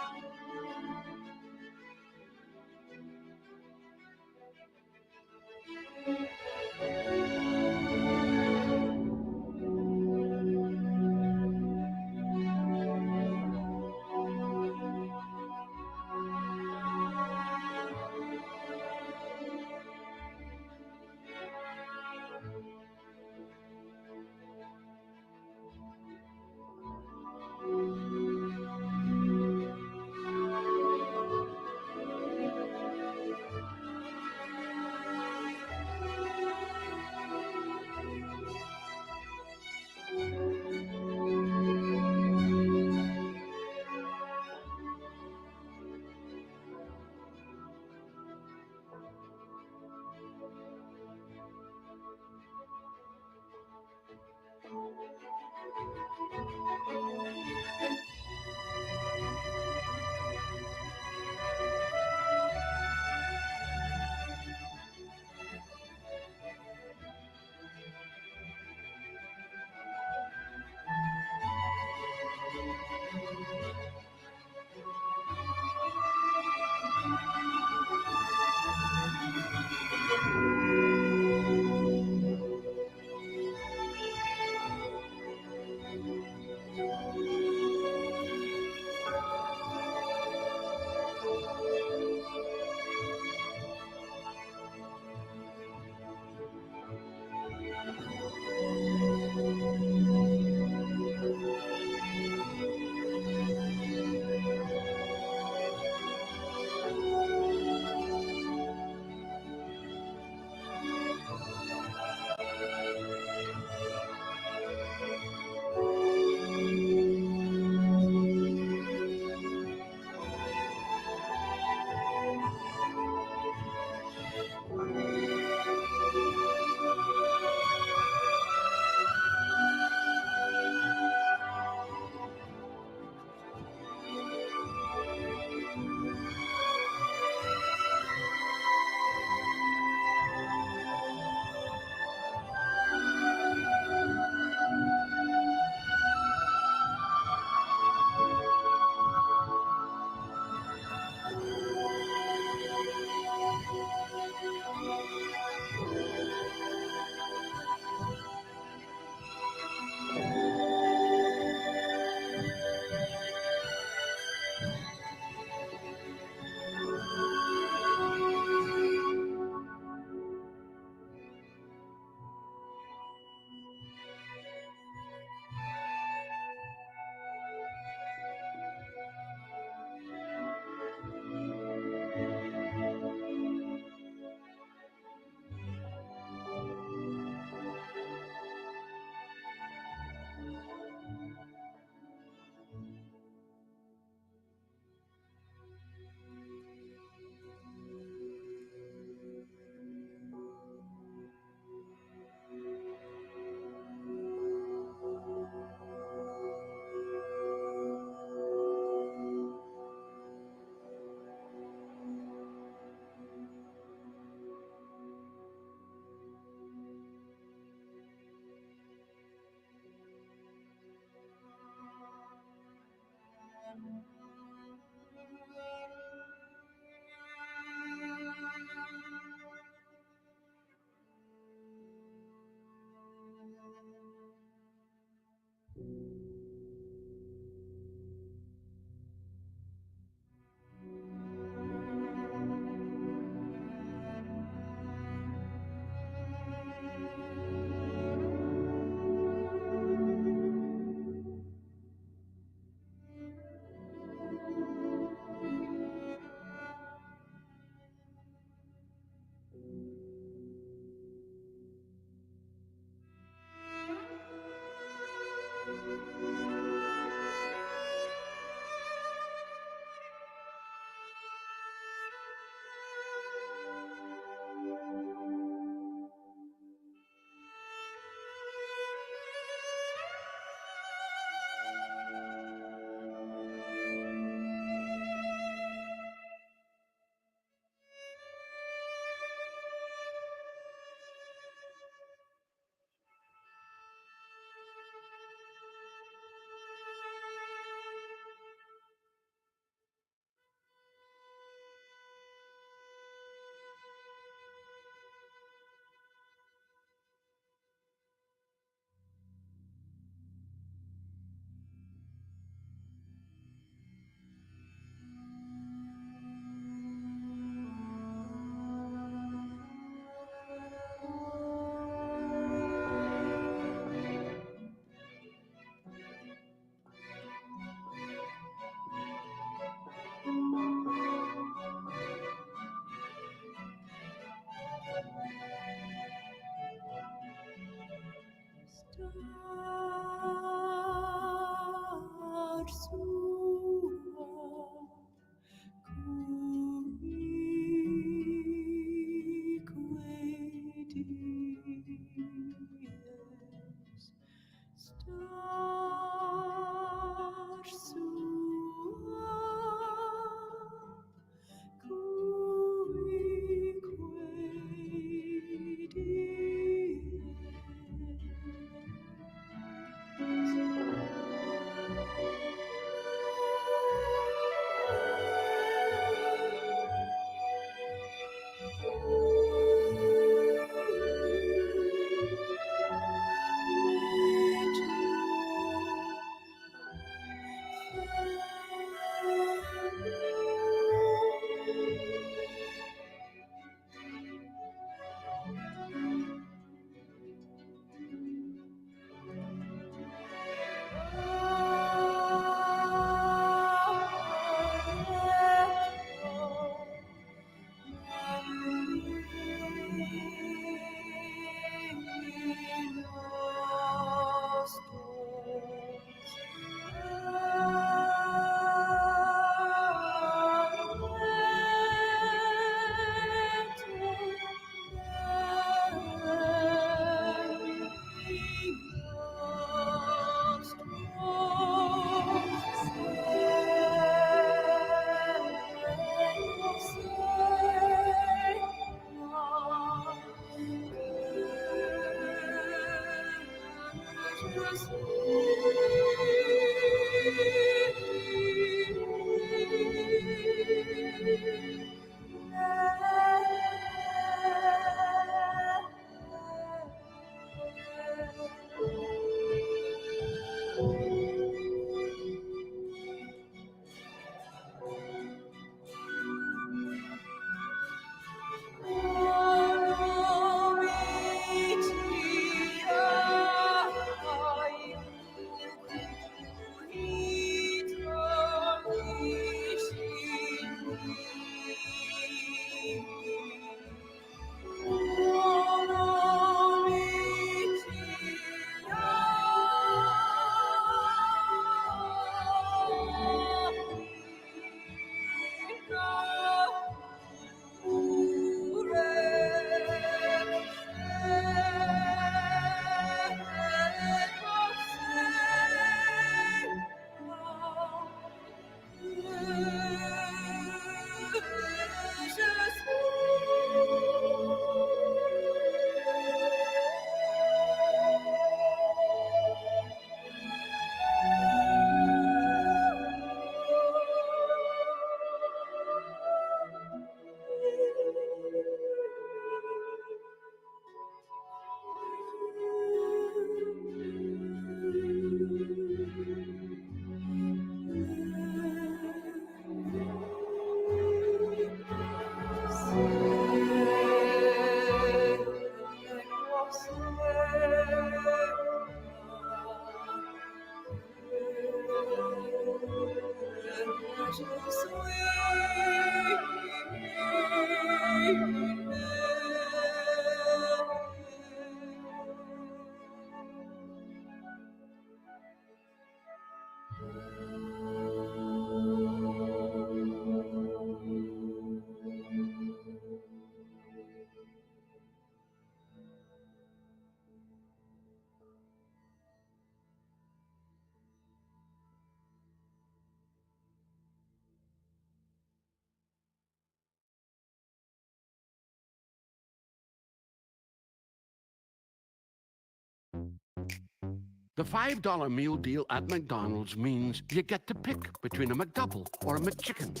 The $5 meal deal at McDonald's means you get to pick between a McDouble or a McChicken.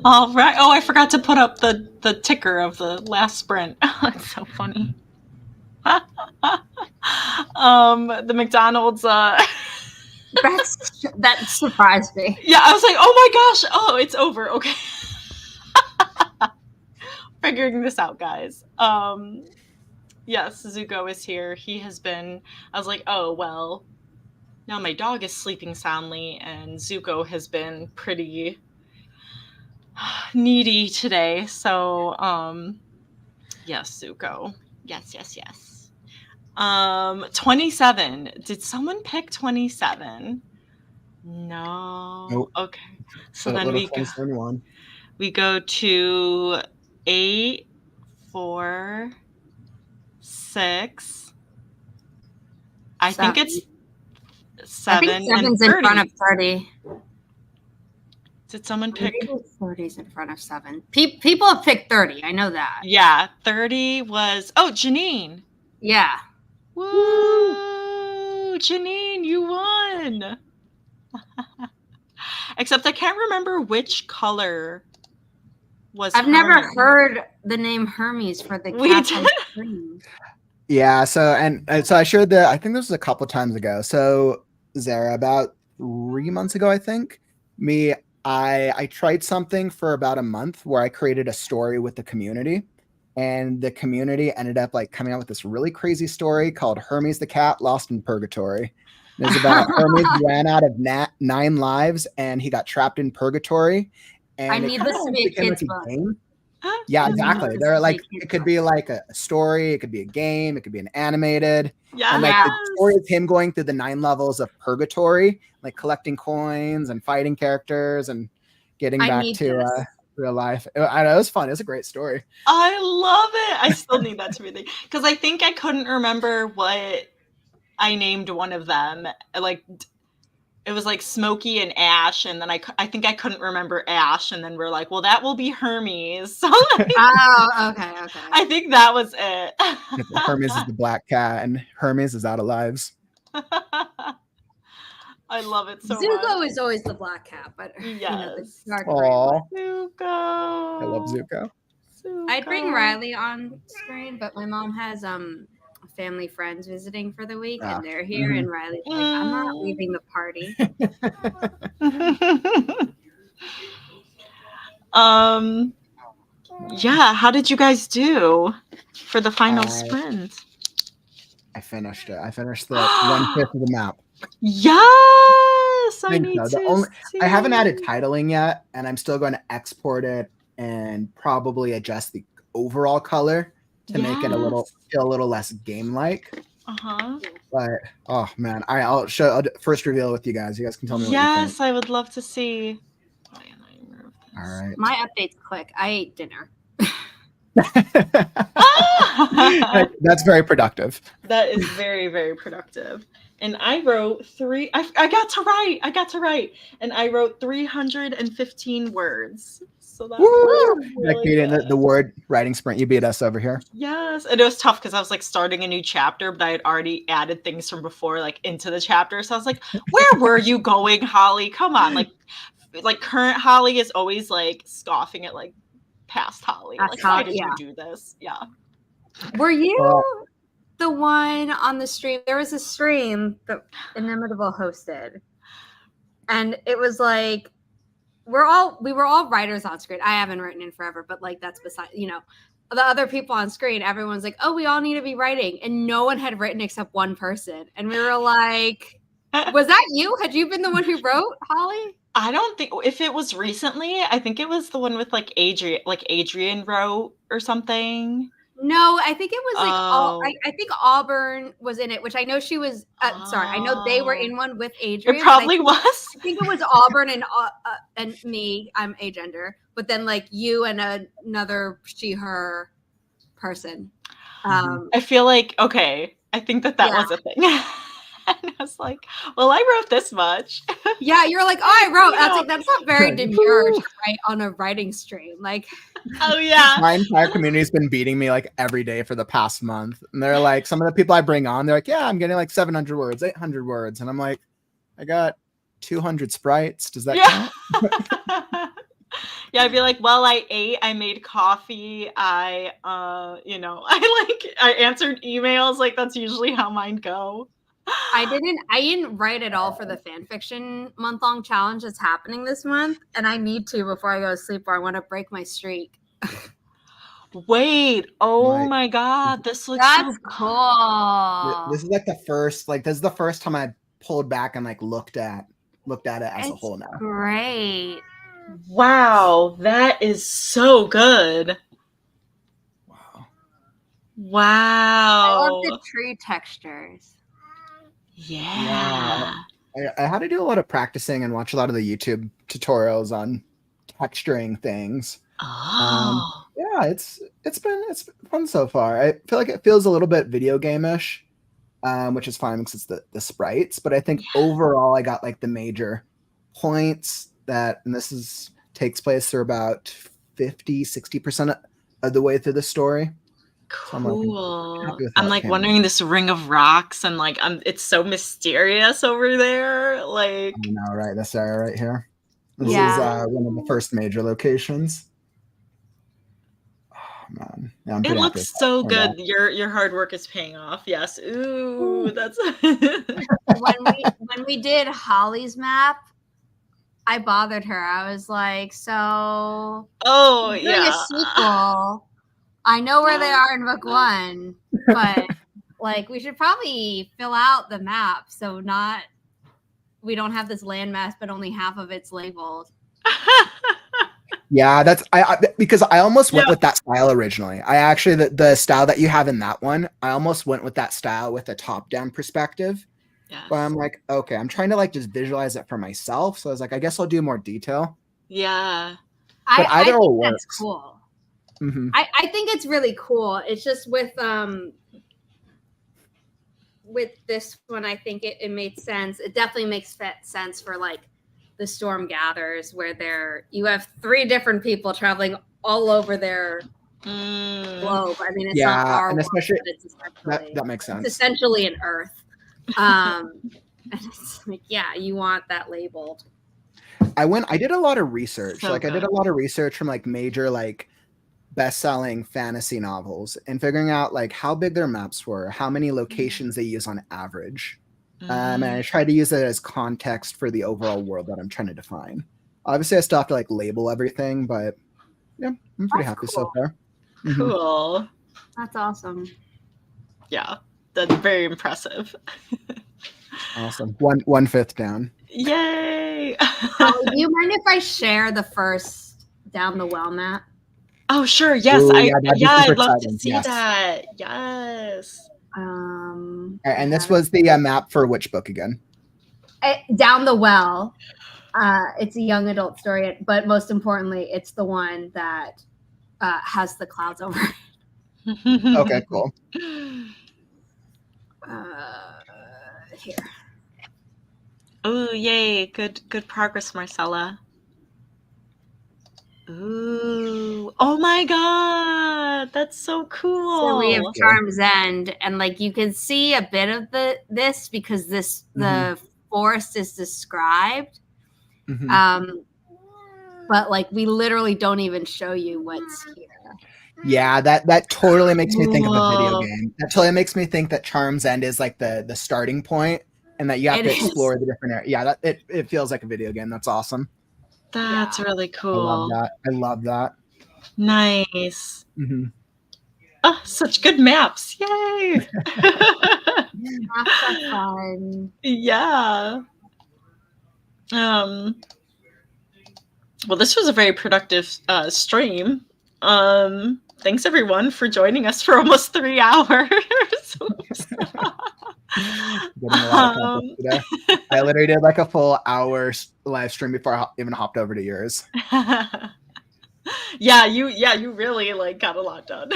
All right. Oh, I forgot to put up the ticker of the last sprint. That's so funny. The McDonald's that surprised me. Yeah, I was like, oh my gosh, oh, it's over. Okay. Figuring this out, guys. Yes, Zuko is here. He has been, I was like, oh, well, now my dog is sleeping soundly, and Zuko has been pretty needy today. So, yes, Zuko. Yes. 27. Did someone pick 27? No. Nope. Okay. So then we go to 8, 4, 6. I think it's 7. I think 7's in front of 30. Did someone pick? 30's in front of 7. People have picked 30. I know that. Yeah, 30 was. Oh, Janine. Yeah. Woo! Janine, you won. Except I can't remember which color was. I've never heard the name Hermes for the cat. Yeah, so I shared I think this was a couple times ago. So Zara, about 3 months ago, I think, I tried something for about a month where I created a story with the community, and the community ended up like coming out with this really crazy story called Hermes the Cat Lost in Purgatory. It was about Hermes ran out of 9 lives and he got trapped in purgatory. And I need this to be a kid's book. Yeah, exactly. They're like, it could be like a story, it could be a game, it could be an animated. Yeah. And like the story is him going through the 9 levels of purgatory, like collecting coins and fighting characters and getting back to real life. I know, it was fun. It was a great story. I love it. I still need that to be the, because I think I couldn't remember what I named one of them. Like, it was like Smokey and Ash, and then I think I couldn't remember Ash, and then we're like, well, that will be Hermes. So like, oh, okay. I think that was it. Hermes is the black cat, and Hermes is out of lives. I love it so Zuko much. is always the black cat, but yes. the dark Zuko. I love Zuko. I'd bring Riley on screen, but my mom has family friends visiting for the week, and they're here, and Riley's like, I'm not leaving the party. Yeah, how did you guys do for the final sprint? I finished it. I finished the 1/5 of the map. Yes, I need to see. I haven't added titling yet, and I'm still going to export it and probably adjust the overall color to make it feel a little less game-like. But oh man, I'll first reveal with you guys. You guys can tell me what you think. Yes, I would love to see. All right. My update's quick. I ate dinner. That's very productive. That is very, very productive. And I wrote I got to write. And I wrote 315 words. So that's really the word writing sprint. You beat us over here. Yes. And it was tough because I was like starting a new chapter, but I had already added things from before, like into the chapter. So I was like, where were you going, Holly? Come on. Like current Holly is always like scoffing at like past Holly. Like, why did you do this? Yeah. Were you the one on the stream? There was a stream that Inimitable hosted, and it was like we were all writers on screen. I haven't written in forever, but like that's beside, the other people on screen. Everyone's like, oh, we all need to be writing, and no one had written except one person, and we were like, was that you? Had you been the one who wrote, Holly? I don't think, if it was recently, I think it was the one with like Adrian wrote or something. No, I think it was like I think Auburn was in it, which I know she was. Sorry, I know they were in one with Adrian. It probably was. I think it was Auburn and me. I'm agender, but then like you and another she/her person. I feel like I think that was a thing. And I was like, well, I wrote this much. Yeah, you're like, oh, I wrote. I was like, that's not very demure to write on a writing stream. Like, oh yeah. My entire community's been beating me like every day for the past month. And they're like, some of the people I bring on, they're like, yeah, I'm getting like 700 words, 800 words. And I'm like, I got 200 sprites. Does that count? Yeah, I'd be like, well, I ate, I made coffee, I answered emails. Like that's usually how mine go. I didn't write at all for the fan fiction month-long challenge that's happening this month, and I need to before I go to sleep, or I want to break my streak. Wait, my god, this looks that's cool. This is like the first, this is the first time I pulled back and like looked at it as a whole now. Great. Wow, that is so good. Wow. I love the tree textures. Yeah. I had to do a lot of practicing and watch a lot of the YouTube tutorials on texturing things. Yeah, it's been fun so far. I feel like it feels a little bit video game-ish, which is fine because it's the sprites. But I think overall I got like the major points and this takes place through about 50-60% of the way through the story. Cool. I'm like wondering this ring of rocks, and like it's so mysterious over there. Like I know, right? This area right here. This is one of the first major locations. Oh man, yeah, it looks so good. Your hard work is paying off. Yes. Ooh, that's when we did Holly's map. I bothered her. I was like, so doing a sequel. I know where they are in book 1, but like we should probably fill out the map so we don't have this landmass, but only half of it's labeled. Yeah, that's because I almost went with that style originally. I actually the style that you have in that one, I almost went with that style with a top-down perspective. Yes. But I'm like, okay, I'm trying to like just visualize it for myself. So I was like, I guess I'll do more detail. Yeah. But I think works. That's cool. Mm-hmm. I think it's really cool. It's just with with this one, I think it made sense. It definitely makes sense for like the Storm Gathers, where you have 3 different people traveling all over their globe. I mean, it's not our and especially world, but it's essentially that makes sense. It's essentially an Earth. And it's like, yeah, you want that labeled. I did a lot of research. So I did a lot of research from like major like best-selling fantasy novels and figuring out like how big their maps were, how many locations they use on average. And I tried to use it as context for the overall world that I'm trying to define. Obviously, I still have to like label everything, but yeah, I'm pretty happy so far. Cool. That's awesome. Yeah, that's very impressive. Awesome. 1/5 down. Yay! Do you mind if I share the first Down the Well map? Oh, sure. Yes. Ooh, I'd love to see that. Yes. And this was the map for which book again? Down the Well. It's a young adult story, but most importantly, it's the one that has the clouds over it. Okay, cool. Here. Oh, yay. Good progress, Marcella. Ooh. Oh my god. That's so cool. So we have Charm's End, and like you can see a bit of this because the forest is described. But like we literally don't even show you what's here. Yeah, that totally makes me think of a video game. That totally makes me think that Charm's End is like the starting point, and that you have to explore the different areas. Yeah, it feels like a video game. That's awesome. That's really cool. I love that. Nice. Oh, such good maps. Yay. Maps are fun. Yeah. Well, this was a very productive stream. Thanks everyone for joining us for almost 3 hours. I literally did like a full hour live stream before I even hopped over to yours. Yeah, you really like got a lot done.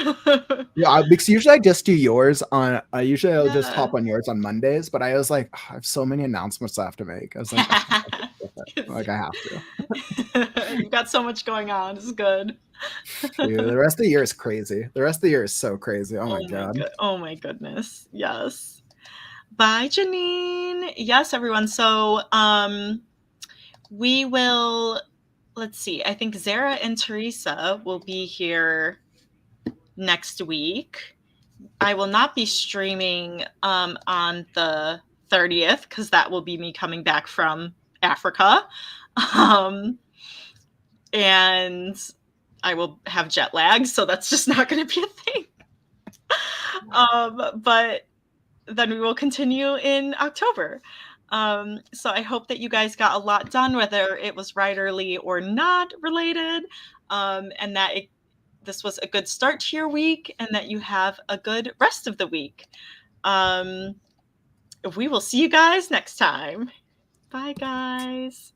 Yeah, because usually I just do yours on. I'll just hop on yours on Mondays, but I was like, oh, I have so many announcements I have to make. I was like, I have to. You've got so much going on. It's good. Dude, the rest of the year is crazy. The rest of the year is so crazy. Oh my god. Oh my goodness. Yes. Bye, Janine. Yes, everyone. So we will. Let's see. I think Zara and Teresa will be here next week. I will not be streaming on the 30th because that will be me coming back from Africa. And I will have jet lag, so that's just not going to be a thing. But then we will continue in October. So I hope that you guys got a lot done, whether it was writerly or not related, and that this was a good start to your week and that you have a good rest of the week. We will see you guys next time. Bye, guys.